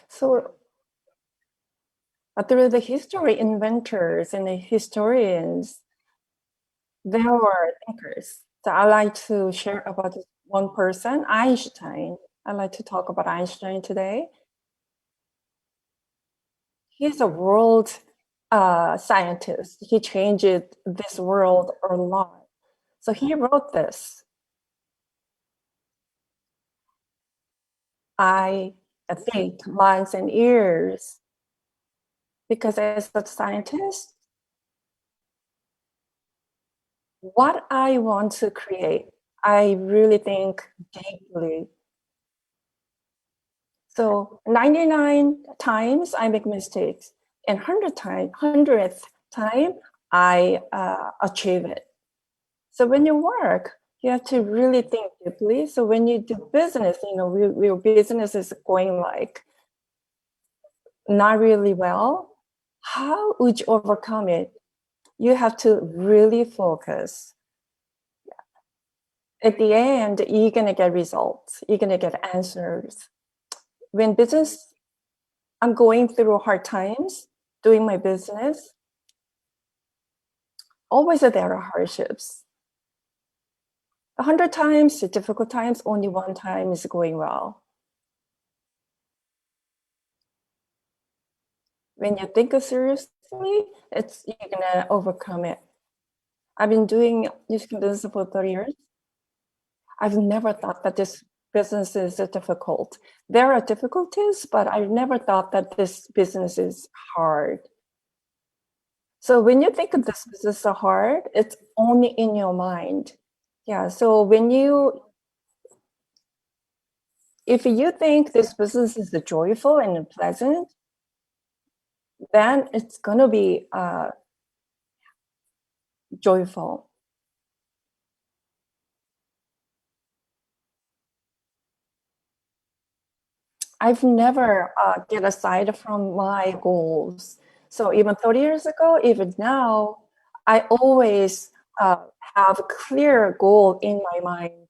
So through the history, inventors and the historians, there were thinkers. So I like to share about this one person, Einstein. I like to talk about Einstein today. He's a world scientist. He changed this world a lot. So he wrote this. I think months and years because as a scientist, what I want to create, I really think deeply. So 99 times I make mistakes, and 100th time I achieve it. So when you work, you have to really think deeply. So when you do business, your business is going like not really well. How would you overcome it? You have to really focus. At the end, you're gonna get results. You're gonna get answers. When business, I'm going through hard times doing my business. Always there are hardships. 100 times, difficult times, only one time is going well. When you think seriously, you're gonna overcome it. I've been doing music business for 30 years. I've never thought that this business is difficult. There are difficulties, but I've never thought that this business is hard. So when you think of this business is hard, it's only in your mind. Yeah. So if you think this business is joyful and pleasant, then it's gonna be joyful. I've never get aside from my goals. So even 30 years ago, even now, I always have a clear goal in my mind.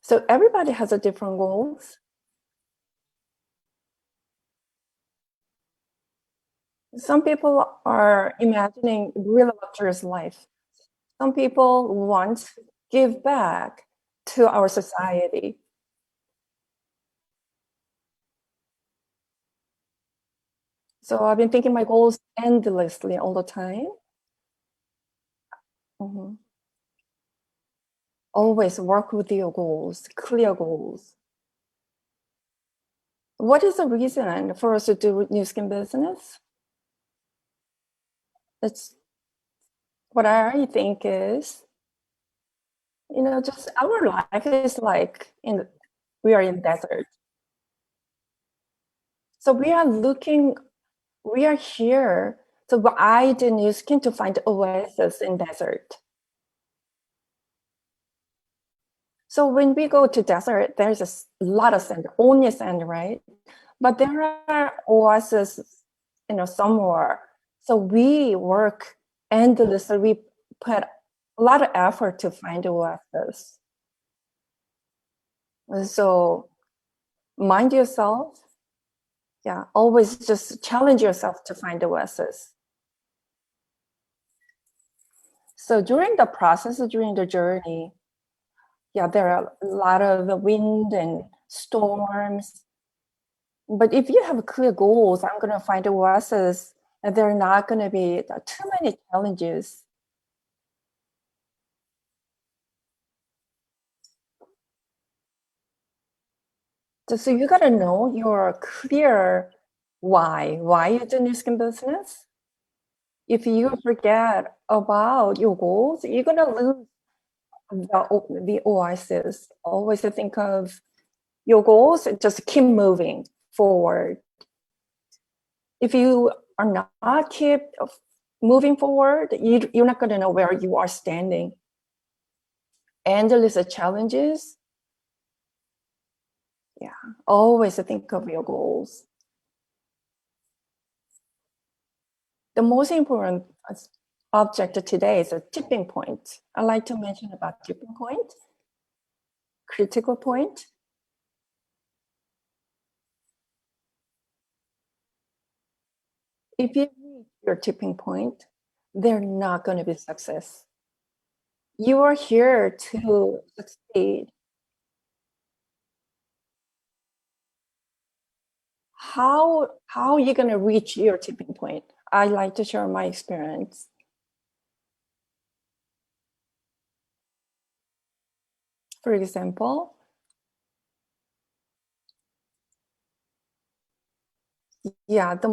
So everybody has a different goals. Some people are imagining real luxurious life. Some people want to give back to our society. So I've been thinking my goals endlessly all the time. Mhm. Always work with your goals, clear goals. What is the reason for us to do new skin business? It's what I think is, just our life is like we are in desert. So we are here to guide the new skin to find oasis in desert. So when we go to desert, there's a lot of sand, only sand, right? But there are oases, somewhere. So we work endlessly. We put a lot of effort to find oasis. So mind yourself. Yeah, always just challenge yourself to find oasis. So during the process, during the journey, yeah, there are a lot of wind and storms. But if you have clear goals, I'm going to find oasis, and there are not going to be too many challenges. So you got to know your clear why you do new skin business. If you forget about your goals, you're going to lose the oasis. Always think of your goals, just keep moving forward. If you are not keep moving forward, you're not going to know where you are standing. Endless challenges. Yeah, always think of your goals. The most important object today is a tipping point. I like to mention about tipping point, critical point. If you reach your tipping point, they're not going to be success. You are here to succeed. How are you going to reach your tipping point? I like to share my experience. For example, yeah, the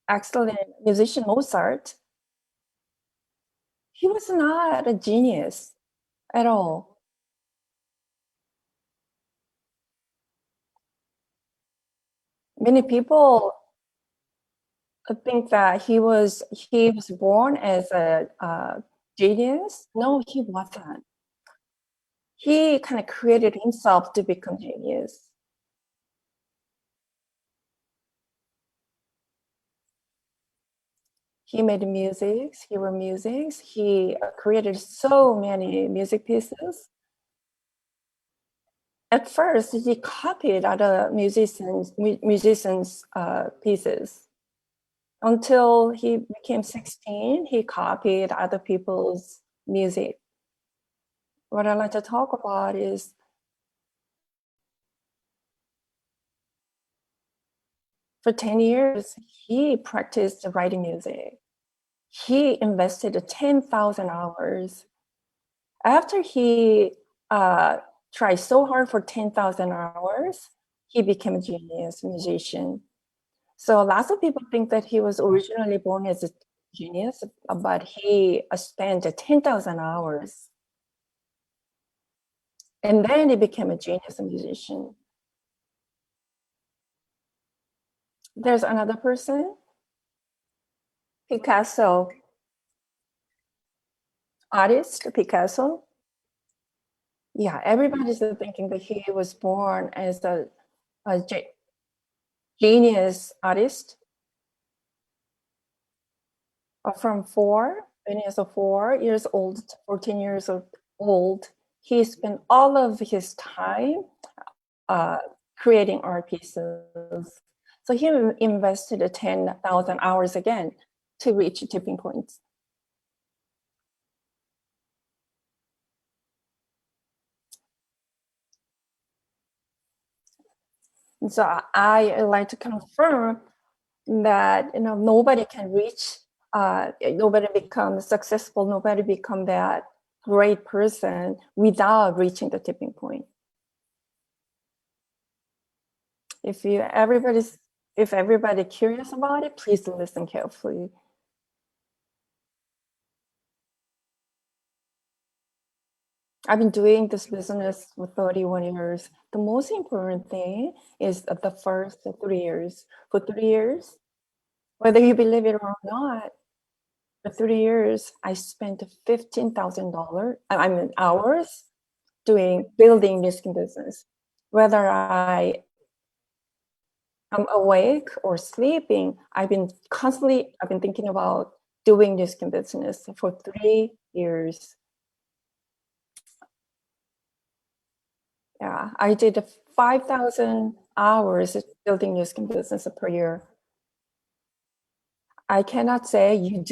excellent musician Mozart, he was not a genius at all. Many people think that he was born as a genius. No, he wasn't. He kind of created himself to become genius. He made music, he wrote music, he created so many music pieces. At first, he copied other musicians' pieces. Until he became 16, he copied other people's music. What I like to talk about is for 10 years, he practiced writing music. He invested 10,000 hours. After he tried so hard for 10,000 hours, he became a genius musician. So lots of people think that he was originally born as a genius, but he spent 10,000 hours. And then he became a genius musician. There's another person, Picasso, artist Picasso. Yeah, everybody's thinking that he was born as a genius artist. From when he was 4 years old to 14 years old, he spent all of his time creating art pieces. So he invested 10,000 hours again to reach tipping points. And so I like to confirm that nobody can reach, nobody becomes successful, nobody become that great person without reaching the tipping point. If everybody's if everybody curious about it, please listen carefully. I've been doing this business for 31 years. The most important thing is the first 3 years. For 3 years, whether you believe it or not, for 3 years, I spent $15,000, I mean hours, building this business. Whether I'm awake or sleeping, I've been thinking about doing this business for 3 years. Yeah, I did 5,000 hours building this business per year. I cannot say you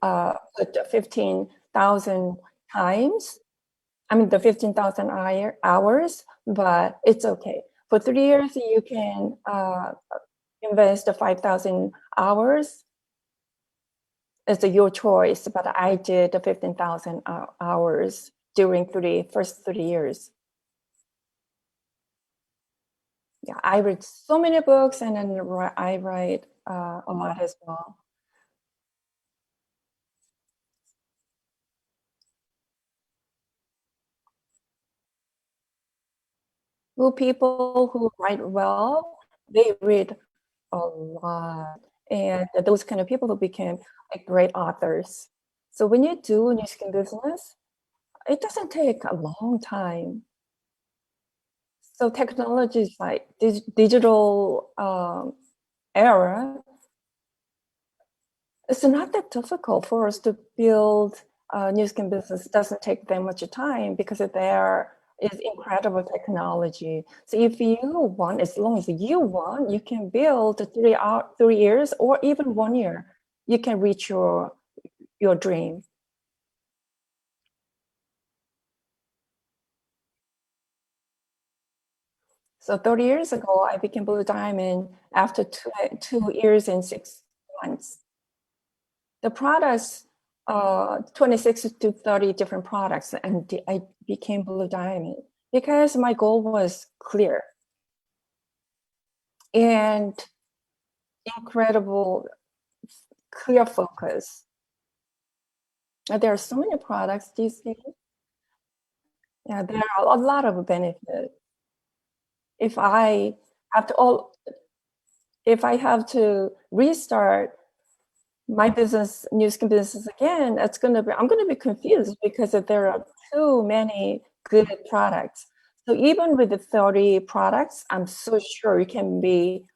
put 15,000 times. I mean the 15,000 hours, but it's okay. For 3 years, you can invest the 5,000 hours. It's your choice, but I did the 15,000 hours during first 3 years. Yeah, I read so many books, and then I write a lot as well. Who people who write well, they read a lot, and those kind of people who became like great authors. So when you do new skin business, it doesn't take a long time. So technology is like digital era. It's not that difficult for us to build a new skin business. It doesn't take that much time because there is incredible technology. So if you want, as long as you want, you can build 3 years or even 1 year. You can reach your dream. So 30 years ago, I became Blue Diamond after 2 years and 6 months. The products, 26 to 30 different products, and I became Blue Diamond because my goal was clear and incredible, clear focus. There are so many products these days. Yeah, there are a lot of benefits. If I have to restart my business, new skin business again, I'm gonna be confused because there are too many good products. So even with the 30 products, I'm so sure you can be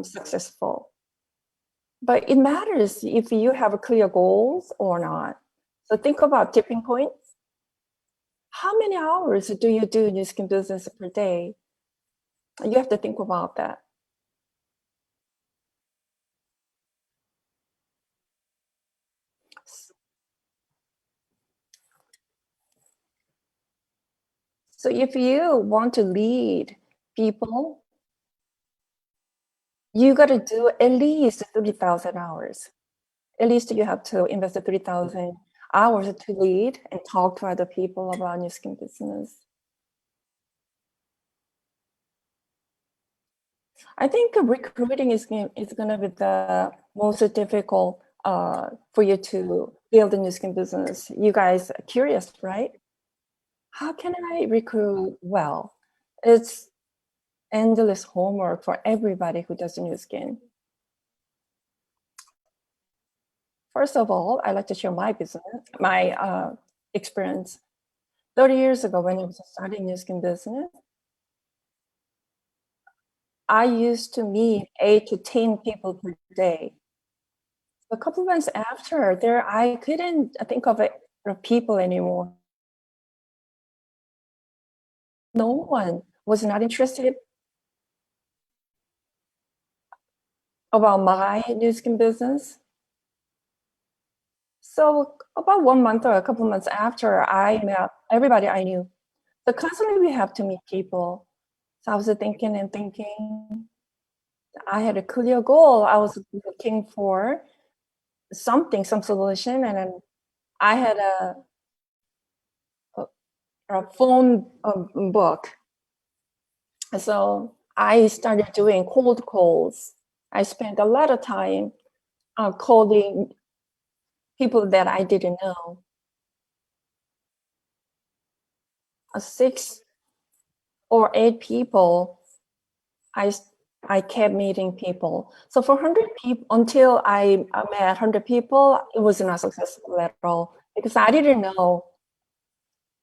successful. But it matters if you have clear goals or not. So think about tipping point. How many hours do you do new skin business per day? You have to think about that. So if you want to lead people, you got to do at least 30,000 hours. At least you have to invest 30,000 hours to lead and talk to other people about new skin business. I think recruiting is going to be the most difficult for you to build a new skin business. You guys are curious, right? How can I recruit well? It's endless homework for everybody who does new skin. First of all, I like to share my experience. 30 years ago, when I was starting new skin business, I used to meet 8 to 10 people per day. A couple months after, I couldn't think of people anymore. No one was not interested about my new skin business. So about 1 month or a couple months after, I met everybody I knew. So constantly we have to meet people. So I was thinking and thinking. I had a clear goal. I was looking for some solution, and then I had a phone book. So I started doing cold calls. I spent a lot of time calling people that I didn't know. 6 or 8 people, I kept meeting people. So for 100 people, until I met 100 people, it was not successful at all because I didn't know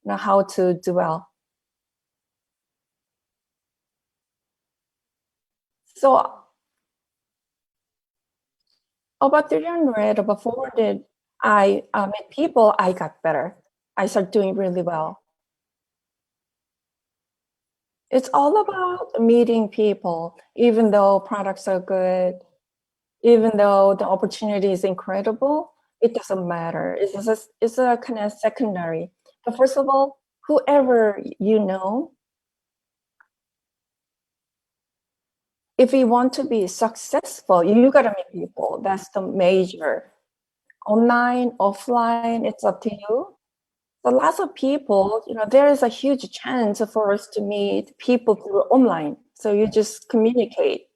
how to do well. So about 300, about 400, I met people, I got better. I started doing really well. It's all about meeting people, even though products are good, even though the opportunity is incredible, it doesn't matter. It's a kind of secondary. But first of all, whoever you know, if you want to be successful, you gotta meet people. That's the major. Online, offline, it's up to you. So lots of people, there is a huge chance for us to meet people through online. So you just communicate.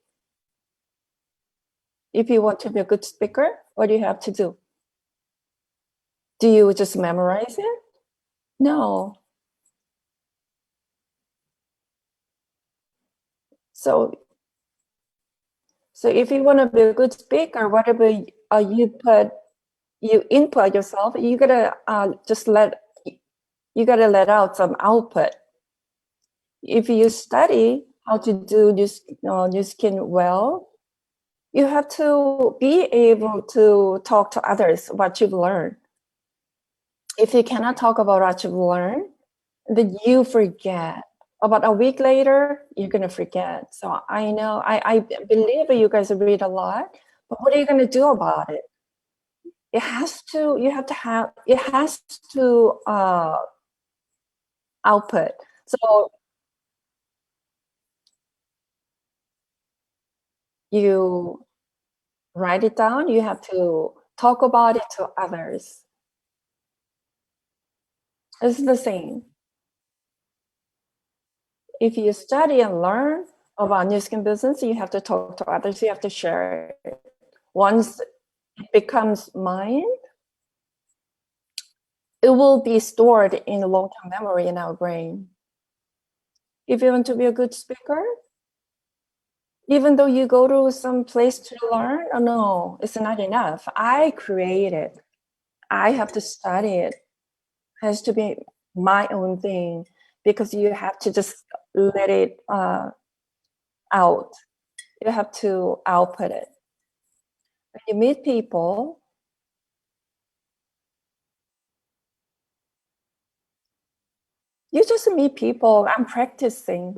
If you want to be a good speaker, what do you have to do? Do you just memorize it? No. So if you want to be a good speaker, whatever you input yourself, you gotta let out some output. If you study how to do new skin well, you have to be able to talk to others what you've learned. If you cannot talk about what you've learned, then you forget. About a week later, you're gonna forget. So I know, I believe you guys read a lot, but what are you gonna do about it? It has to output. So you write it down, you have to talk about it to others. It's the same. If you study and learn about new skin business, you have to talk to others, you have to share it. Once it becomes mine, it will be stored in a long-term memory in our brain. If you want to be a good speaker, even though you go to some place to learn, oh no, it's not enough. I create it. I have to study it. It has to be my own thing because you have to just let it out. You have to output it. When you meet people, you just meet people. I'm practicing.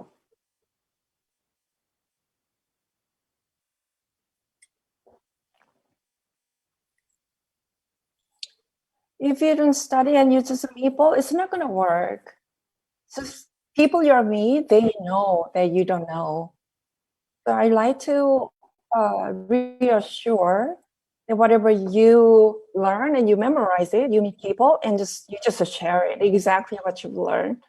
If you don't study and you just meet people, it's not going to work. Just people you meet, they know that you don't know. So I like to reassure that whatever you learn and you memorize it, you meet people and you just share it, exactly what you've learned.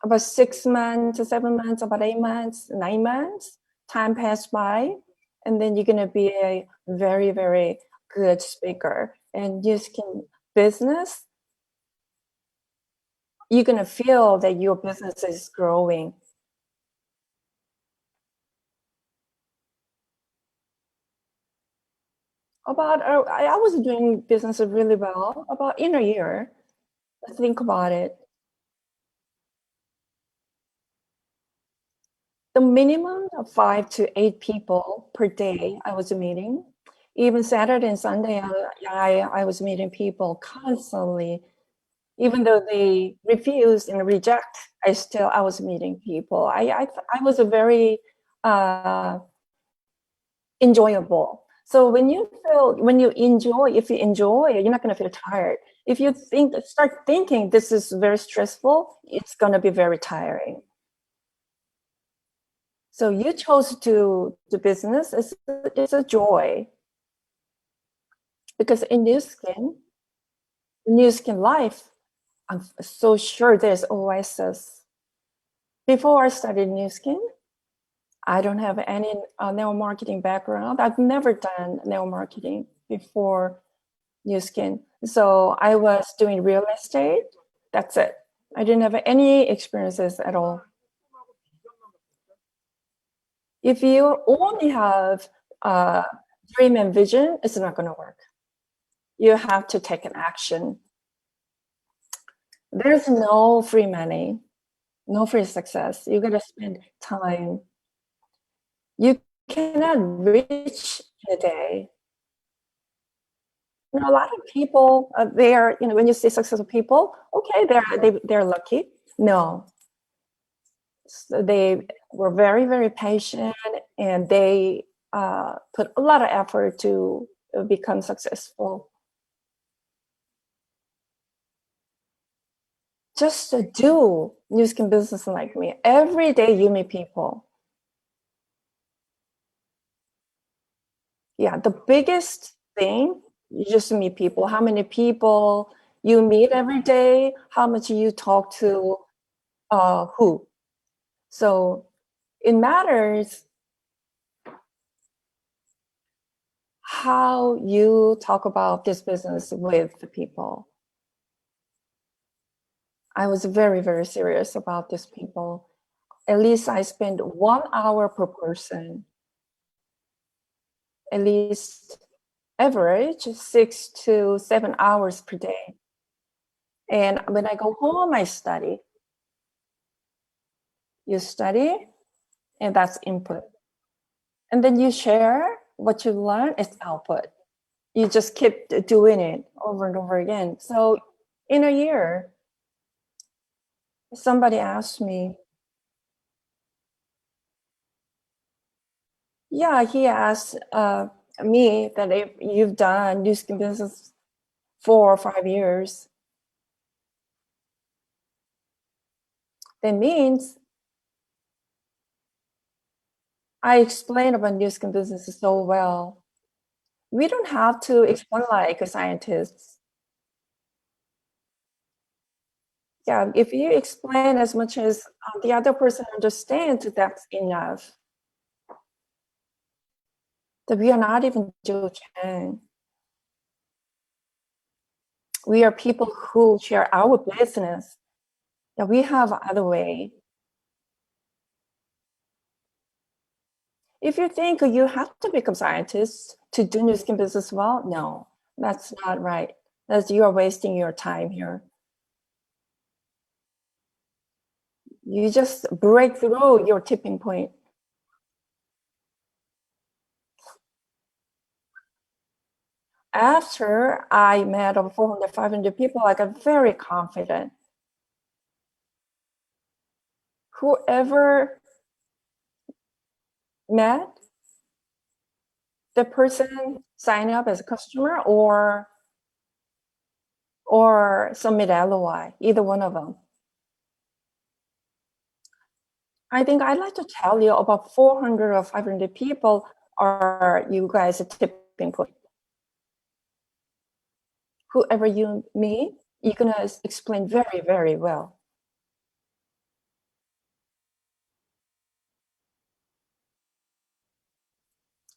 About 6 months, 7 months, about 8 months, 9 months, time passed by, and then you're gonna be a very, very good speaker. And you can business, you're gonna feel that your business is growing. About I was doing business really well about in a year. Think about it. The minimum of 5 to 8 people per day I was meeting. Even Saturday and Sunday, I was meeting people constantly. Even though they refuse and reject, I was meeting people. I was a very enjoyable. So when you enjoy, if you enjoy, you're not going to feel tired. If you start thinking this is very stressful, it's going to be very tiring. So you chose to do business. It's a joy. Because in new skin life, I'm so sure there's oasis. Before I started New Skin, I don't have any nail marketing background. I've never done nail marketing before New Skin. So I was doing real estate. That's it. I didn't have any experiences at all. If you only have dream and vision, it's not going to work. You have to take an action. There's no free money, no free success. You got to spend time. You cannot reach in a day. A lot of people, they are, when you see successful people, okay, they're lucky. No, so they were very, very patient, and they put a lot of effort to become successful. Just to do New Skin business like me. Every day you meet people. Yeah, the biggest thing, you just meet people. How many people you meet every day, how much you talk to who. So it matters how you talk about this business with the people. I was very, very serious about these people. At least I spend 1 hour per person. At least average 6 to 7 hours per day. And when I go home, I study. You study, and that's input. And then you share what you learn, it's output. You just keep doing it over and over again. So in a year, somebody asked me, he asked me that if you've done New Skin business 4 or 5 years, that means I explain about New Skin business so well. We don't have to explain like a scientist. Yeah, if you explain as much as the other person understands, that's enough. That we are not even Joe Chang. We are people who share our business. That we have other way. If you think you have to become scientists to do New Skin business well, no, that's not right. You are wasting your time here. You just break through your tipping point. After I met over 400, 500 people, I got very confident. Whoever met the person sign up as a customer or submit LOI, either one of them. I think I'd like to tell you about 400 or 500 people are you guys a tipping point. Whoever you meet, you're gonna explain very, very well.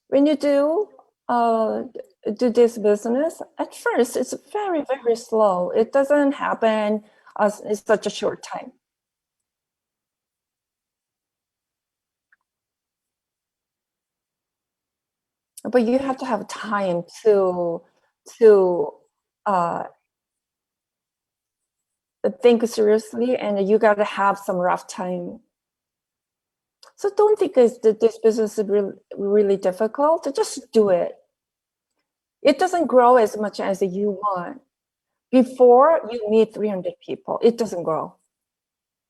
When you do this business, at first it's very, very slow. It doesn't happen in such a short time. But you have to have time to think seriously, and you got to have some rough time. So don't think that this business is really, really difficult. Just do it. It doesn't grow as much as you want. Before you meet 300 people, it doesn't grow.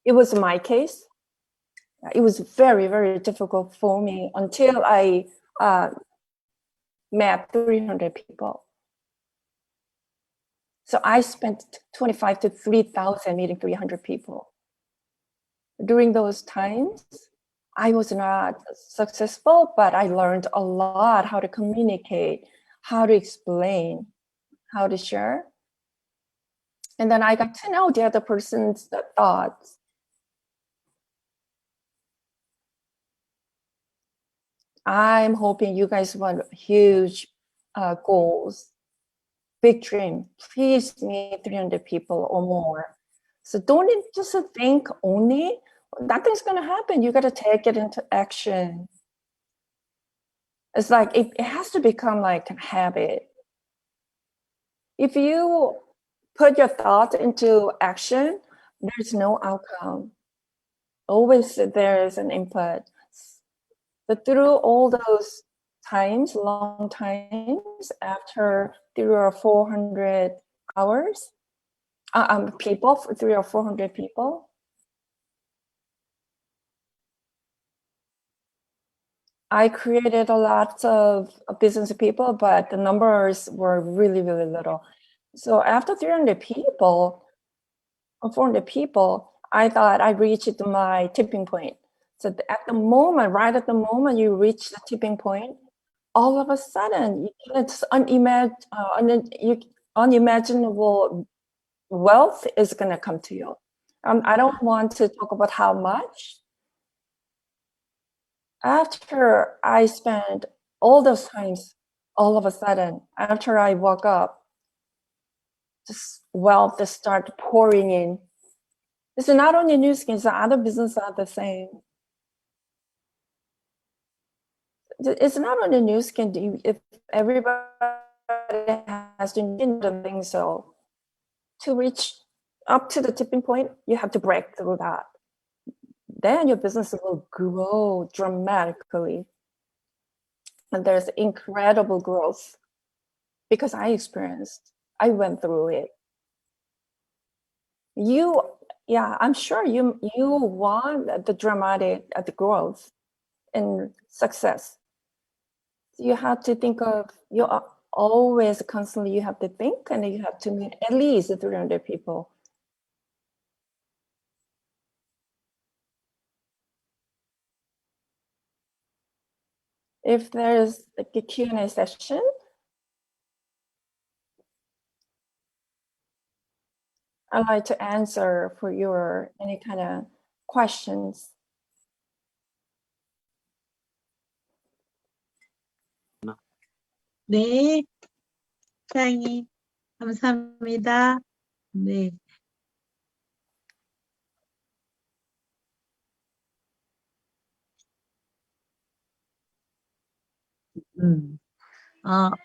It was my case. It was very, very difficult for me until I met 300 people. So I spent 25 to 3,000 meeting 300 people. During those times, I was not successful, but I learned a lot how to communicate, how to explain, how to share. And then I got to know the other person's thoughts. I'm hoping you guys want huge goals, big dream. Please meet 300 people or more. So don't just think only. Nothing's going to happen. You got to take it into action. It's like it has to become like a habit. If you put your thoughts into action, there's no outcome. Always there is an input. But through all those times, long times, after 300 or 400 hours, people, 300 or 400 people, I created a lot of business people, but the numbers were really, really little. So after 300 people or 400 people, I thought I reached my tipping point. So at the moment, right at the moment you reach the tipping point, all of a sudden, it's unimaginable wealth is going to come to you. I don't want to talk about how much. After I spent all those times, all of a sudden, after I woke up, this wealth just started pouring in. It's not only New Skin, the other businesses are the same. It's not only New Skin. If everybody has to think so, to reach up to the tipping point, you have to break through that. Then your business will grow dramatically. And there's incredible growth because I went through it. I'm sure you want the dramatic the growth and success. You have to think of, you are always constantly, you have to think, and you have to meet at least 300 people. If there's like a Q&A session, I'd like to answer for your any kind of questions. 네, 사장님, 감사합니다. 네.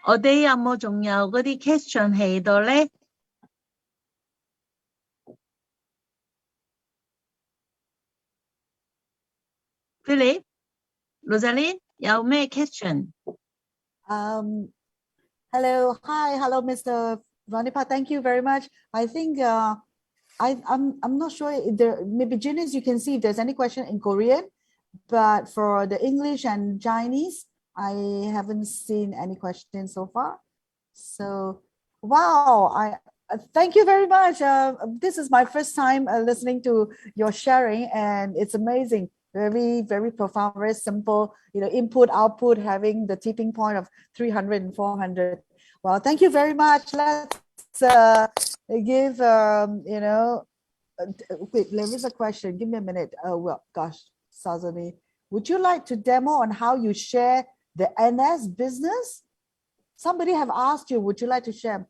Ở đây một trong nhiều cái question hay đó đấy. Philip, Rosalind,有咩 question? Hello, Mr. Ronnie Park. Thank you very much. I think I'm not sure if there, maybe Janice, you can see if there's any question in Korean, but for the English and Chinese, I haven't seen any questions so far. So, wow, I thank you very much. This is my first time listening to your sharing, and it's amazing. Very, very profound, very simple, input, output, having the tipping point of 300 and 400. Well, thank you very much. Let's give, wait, there is a question. Give me a minute. Well, gosh, Sazani, would you like to demo on how you share the NS business? Somebody have asked you, would you like to share?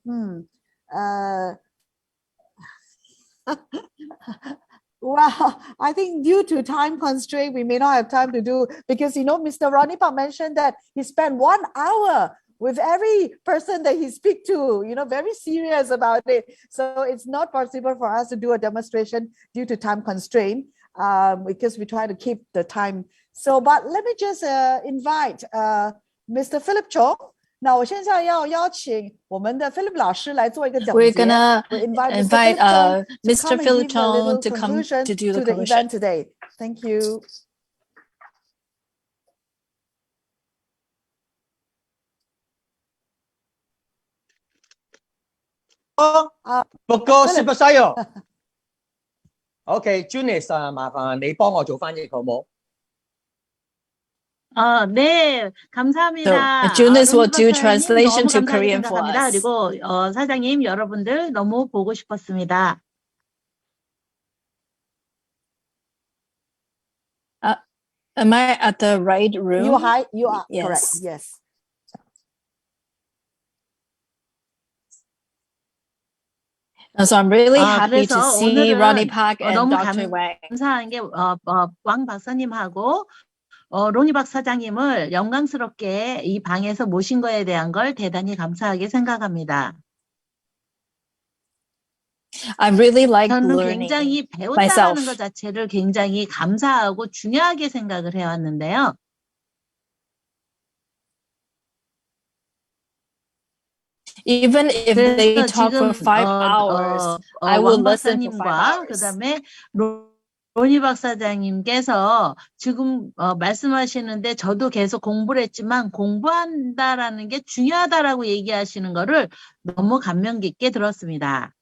Well, I think due to time constraint, we may not have time to do, because, Mr. Ronnie Park mentioned that he spent 1 hour with every person that he speak to, very serious about it. So it's not possible for us to do a demonstration due to time constraint, because we try to keep the time. So, but let me just invite Mr. Philip Chong. 那我现在要邀请我们的 Philip 老师来做一个讲解。We're gonna invite Mr. Philip Chong to come to do the event today. Thank you. Book 識唔識啊 ？OK, Janice 啊，麻煩你幫我做翻譯好冇？ 네, 감사합니다. So, Janice will do translation to Korean for us. 그리고 사장님, 여러분들 너무 보고 Am I at the right room? You are Yes. correct. Yes. So I'm really happy to 그래서 see Ronnie 오늘은 Park and 너무 Dr. Wang. 감사한 게 왕 박사님하고 로니 박사장님을 영광스럽게 이 방에서 모신 거에 대한 걸 대단히 감사하게 생각합니다. I really like 저는 learning 굉장히 배운다는 myself. 것 자체를 굉장히 감사하고 중요하게 생각을 해왔는데요. Even if they 그래서 talk for 지금 5 hours, I will 왕 listen for 5 박사님과 hours. 그다음에 로니 박사장님께서 지금 말씀하시는데 저도 계속 공부를 했지만 공부한다라는 게 중요하다라고 얘기하시는 거를 너무 감명 깊게 들었습니다.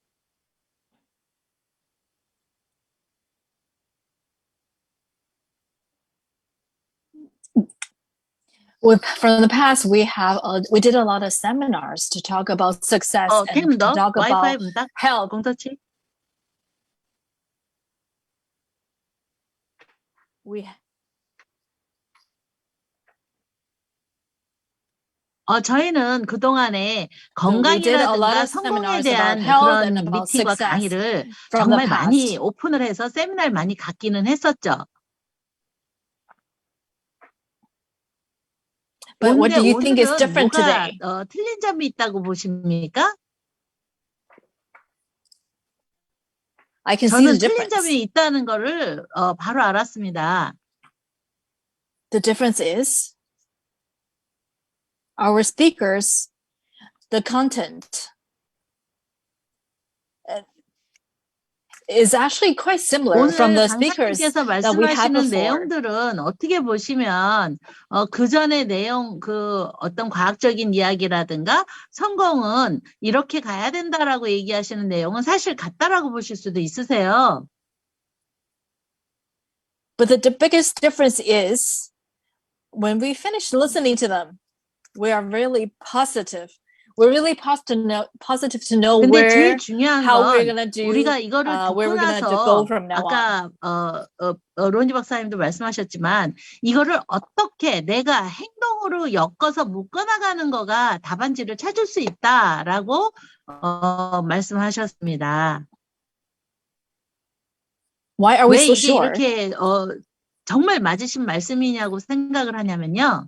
From the past, we did a lot of seminars to talk about success and to 캠더 talk 와이파이 about 문딱 health. 공터치 저희는 그동안에 건강이라든가 성공에 대한 그런 미팅과 강의를 정말 많이 오픈을 해서 세미나를 많이 갖기는 했었죠. But what do you think is 오늘은 different 뭐가 today? 틀린 점이 있다고 보십니까? I can see the 저는 틀린 difference. 점이 있다는 거를 바로 알았습니다. The difference is our speakers, the content is actually quite similar from 오늘 the speakers 강사님께서 that we had 말씀하시는 before. 내용들은 어떻게 보시면 그 전의 내용 그 어떤 과학적인 이야기라든가 성공은 이렇게 가야 된다라고 얘기하시는 내용은 사실 같다라고 보실 수도 있으세요. But the biggest difference is when we finish listening to them, we are really positive. We're really positive to know 근데 where, 제일 중요한 how we're 건 gonna do, 우리가 이거를 where 듣고 we're gonna go 나서 from now on. 아까 로니 박사님도 말씀하셨지만 이거를 어떻게 내가 행동으로 엮어서 묶어나가는 거가 답안지를 찾을 수 있다라고 말씀하셨습니다. Why are we 왜 so 이게 sure? 이렇게 정말 맞으신 말씀이냐고 생각을 하냐면요.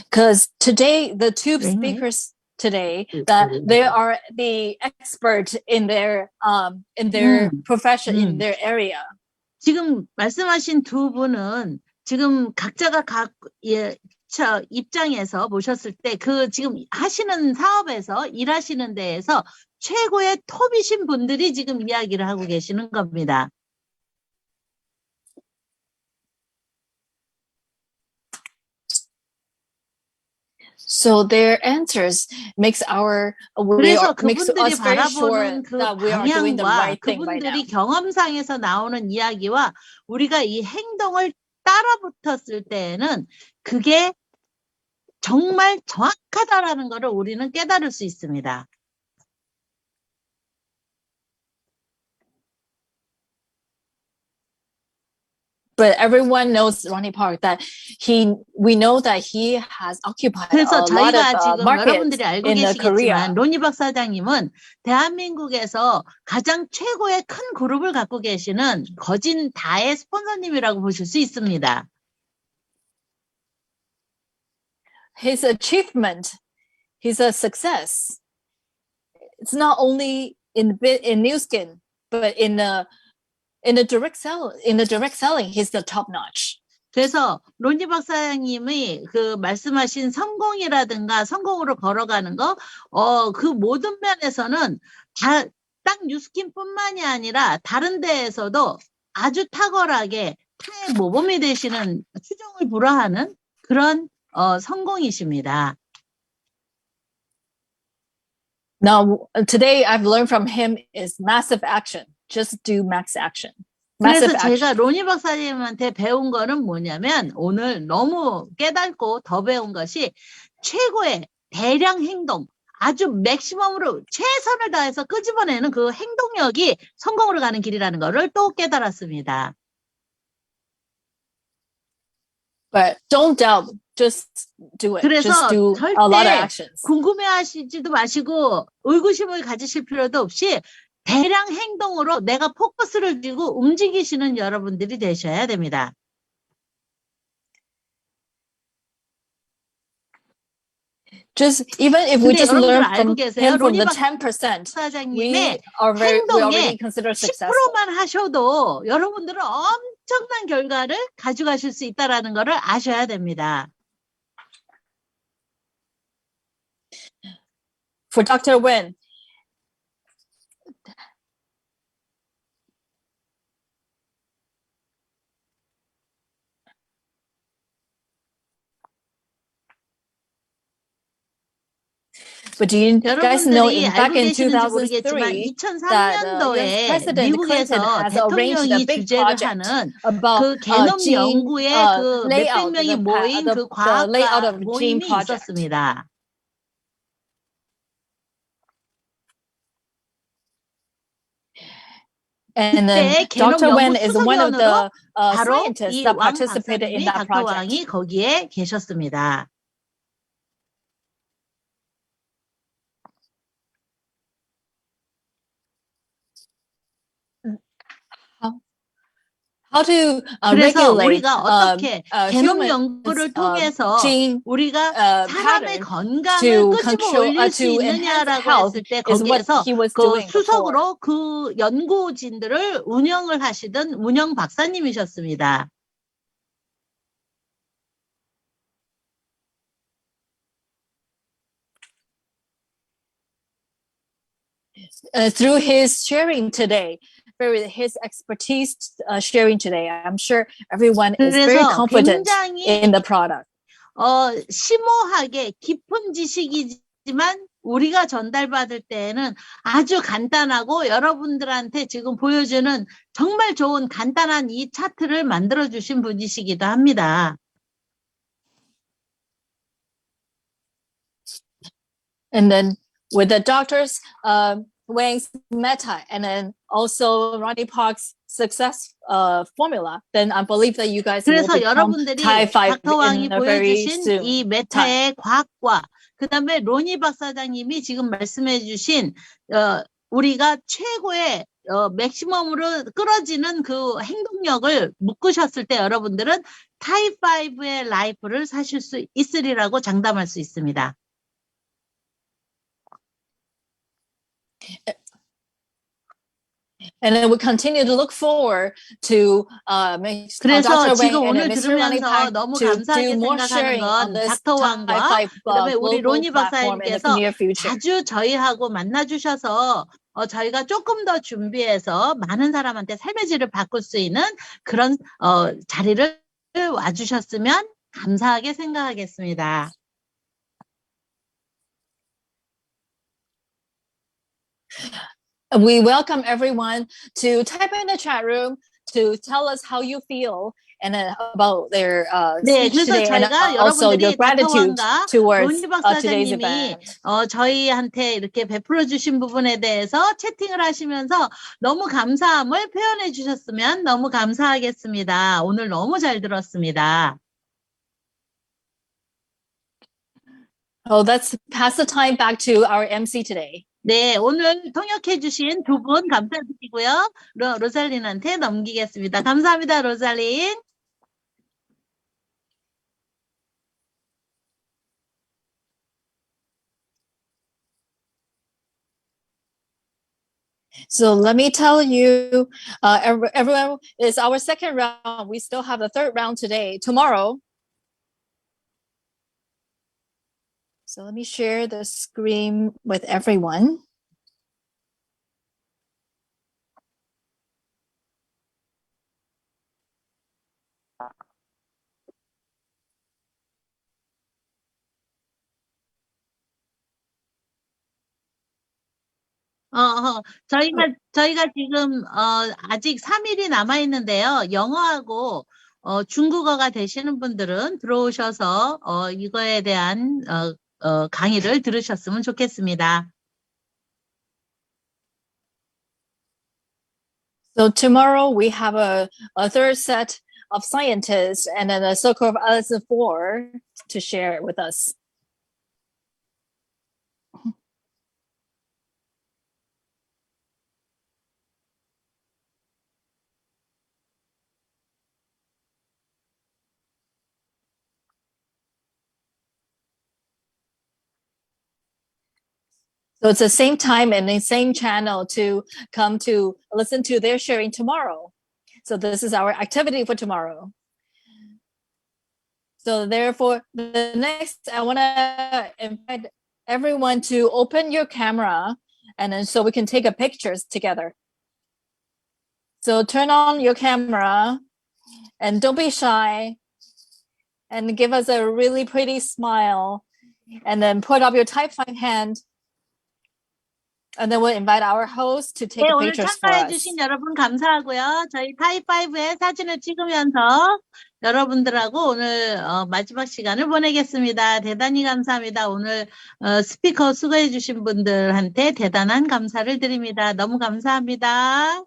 Because today, the two speakers today, that they are the expert in their profession, in their area. 지금 말씀하신 두 분은 지금 각자가 입장에서 모셨을 때 그 지금 하시는 사업에서 일하시는 데에서 최고의 톱이신 분들이 지금 이야기를 하고 계시는 겁니다. So their answers makes us very sure that we are doing the right thing right now. 그분들이 경험상에서 나오는 이야기와 우리가 이 행동을 따라붙었을 때에는 그게 정말 정확하다라는 것을 우리는 깨달을 수 있습니다. But everyone knows Ronnie Park that we know that he has occupied 그래서 a lot 저희가 of 지금 markets 여러분들이 알고 in Korea. 계시겠지만 로니 박사장님은 대한민국에서 가장 최고의 큰 그룹을 갖고 계시는 거진 다의 스폰서님이라고 보실 수 있습니다. His achievement, his success. It's not only in new skin, but in the direct selling, he's the top notch. 그래서 로니 박사님이 그 말씀하신 성공이라든가 성공으로 걸어가는 거, 그 모든 면에서는 딱 뉴스킨뿐만이 아니라 다른 데에서도 아주 탁월하게 타의 모범이 되시는 추종을 불허하는 그런 성공이십니다. Now, today I've learned from him is massive action. Just do max action. 그래서 제가 로니 박사님한테 배운 거는 뭐냐면 오늘 너무 깨닫고 더 배운 것이 최고의 대량 행동, 아주 맥시멈으로 최선을 다해서 끄집어내는 그 행동력이 성공으로 가는 길이라는 거를 또 깨달았습니다. But don't doubt. Just do it. 그래서 Just do a lot of 절대 actions. 궁금해하시지도 마시고 의구심을 가지실 필요도 없이 대량 행동으로 내가 포커스를 쥐고 움직이시는 여러분들이 되셔야 됩니다. Just even if we 근데 just 여러분들 learn 알고 from 계세요? him from 로니 the 박 10%, 사장님의 we already 행동에 consider successful. 10%만 하셔도 여러분들은 엄청난 결과를 가져가실 수 있다는 것을 아셔야 됩니다. For Dr. Wen, but do you guys know 여러분들이 back 알고 in 계시는지 모르겠지만 2003 that US 2003년도에 President Clinton 미국에서 has arranged a 대통령이 big 주재를 project 하는 about 그 게놈 gene 연구에 그 몇백 layout, 명이 모인 그 the layout 과학가 of gene 모임이 project. 있었습니다. And 그때 then 게놈 Dr. Wen 연구 is one of 수석위원으로 the 바로 scientists 이 that 왕 participated in 박사님이 that 닥터 왕이 project. 거기에 계셨습니다. How to 그래서 regulate 우리가 어떻게 게놈 human 연구를 통해서 gene 우리가 사람의 pattern 건강을 to 끄집어 control 올릴 수 to enhance 있느냐라고 health 했을 때 is what 거기에서 he was 그 doing before. 수석으로 그 연구진들을 운영을 하시던 운영 박사님이셨습니다. Through his sharing today, his expertise sharing today, I'm sure everyone is very 그래서 confident 굉장히 in the product. 심오하게 깊은 지식이지만 우리가 전달받을 때에는 아주 간단하고 여러분들한테 지금 보여주는 정말 좋은 간단한 이 차트를 만들어주신 분이시기도 합니다. And then with the doctors, Wang's meta, and then also Ronnie Park's success formula, then I believe that you guys will 그래서 become 여러분들이 Thai 5 닥터 왕이 in a very 보여주신 soon. 이 메타의 과학과 그 다음에 로니 박사장님이 지금 말씀해 주신 우리가 최고의 맥시멈으로 끌어지는 그 행동력을 묶으셨을 때 여러분들은 타입 5의 라이프를 사실 수 있으리라고 장담할 수 있습니다. And then we continue to look forward to 그래서 Dr. 지금 Wang and 오늘 Mr. Ronnie 들으면서 Park 너무 to 감사하게 do more 생각하는 sharing on 건 this 닥터 왕과 Thai 5 그다음에 우리 global 로니 platform in the 박사님께서 near future. 자주 저희하고 만나주셔서 저희가 조금 더 준비해서 많은 사람한테 삶의 질을 바꿀 수 있는 그런 자리를 와주셨으면 감사하게 생각하겠습니다. We welcome everyone to type in the chat room to tell us how you feel and about their 네, speech 그래서 today and 저희가 also your 여러분들이 닥터 gratitude 왕과 towards 로니 today's 박사장님이 event. 저희한테 이렇게 베풀어 주신 부분에 대해서 채팅을 하시면서 너무 감사함을 표현해 주셨으면 너무 감사하겠습니다. 오늘 너무 잘 들었습니다. Oh, let's pass the time back to our MC today. 네, 오늘 통역해 주신 두 분 감사드리고요. 로잘린한테 넘기겠습니다. 감사합니다, 로잘린. So let me tell you, everyone, it's our second round. We still have the third round today, tomorrow. So let me share the screen with everyone. 저희가 지금, 아직 3일이 남아있는데요. 영어하고, 중국어가 되시는 분들은 들어오셔서, 이거에 대한, 강의를 들으셨으면 좋겠습니다. So tomorrow we have a third set of scientists and then a circle of others of 4 to share with us. So it's the same time and the same channel to come to listen to their sharing tomorrow. So this is our activity for tomorrow. So therefore, the next, I want to invite everyone to open your camera and then so we can take a pictures together. So turn on your camera and don't be shy and give us a really pretty smile and then put up your type fine hand. And then we'll invite our host to take 네, 오늘 pictures for 참가해 us. 주신 여러분 감사하고요. 저희 타이5의 사진을 찍으면서 여러분들하고 오늘 마지막 시간을 보내겠습니다. 대단히 감사합니다. 오늘 스피커 수고해 주신 분들한테 대단한 감사를 드립니다. 너무 감사합니다.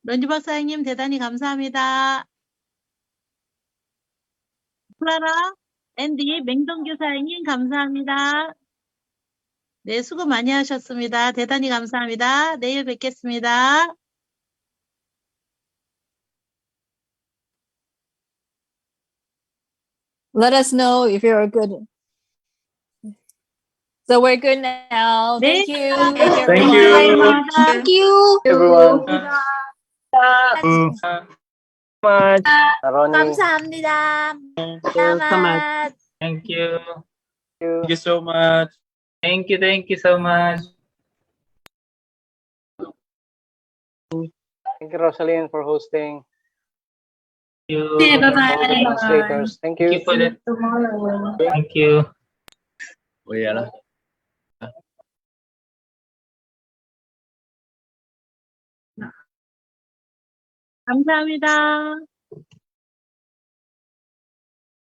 런지 박사님 대단히 감사합니다. 클라라, 앤디, 맹동규 사장님 감사합니다. 네, 수고 많이 하셨습니다. 대단히 감사합니다. 내일 뵙겠습니다. Let us know if you're good. So we're good now. 네, Thank you. Thank you, Thank everyone. you. Thank you. everyone. much. Ronnie, 감사합니다. Salamat. Thank you. Thank you so much. Thank you so much. thank you, Rosaline, for hosting. Thank you. 네, All the bye-bye. translators. Thank Thank you. you for that. Thank you. 감사합니다.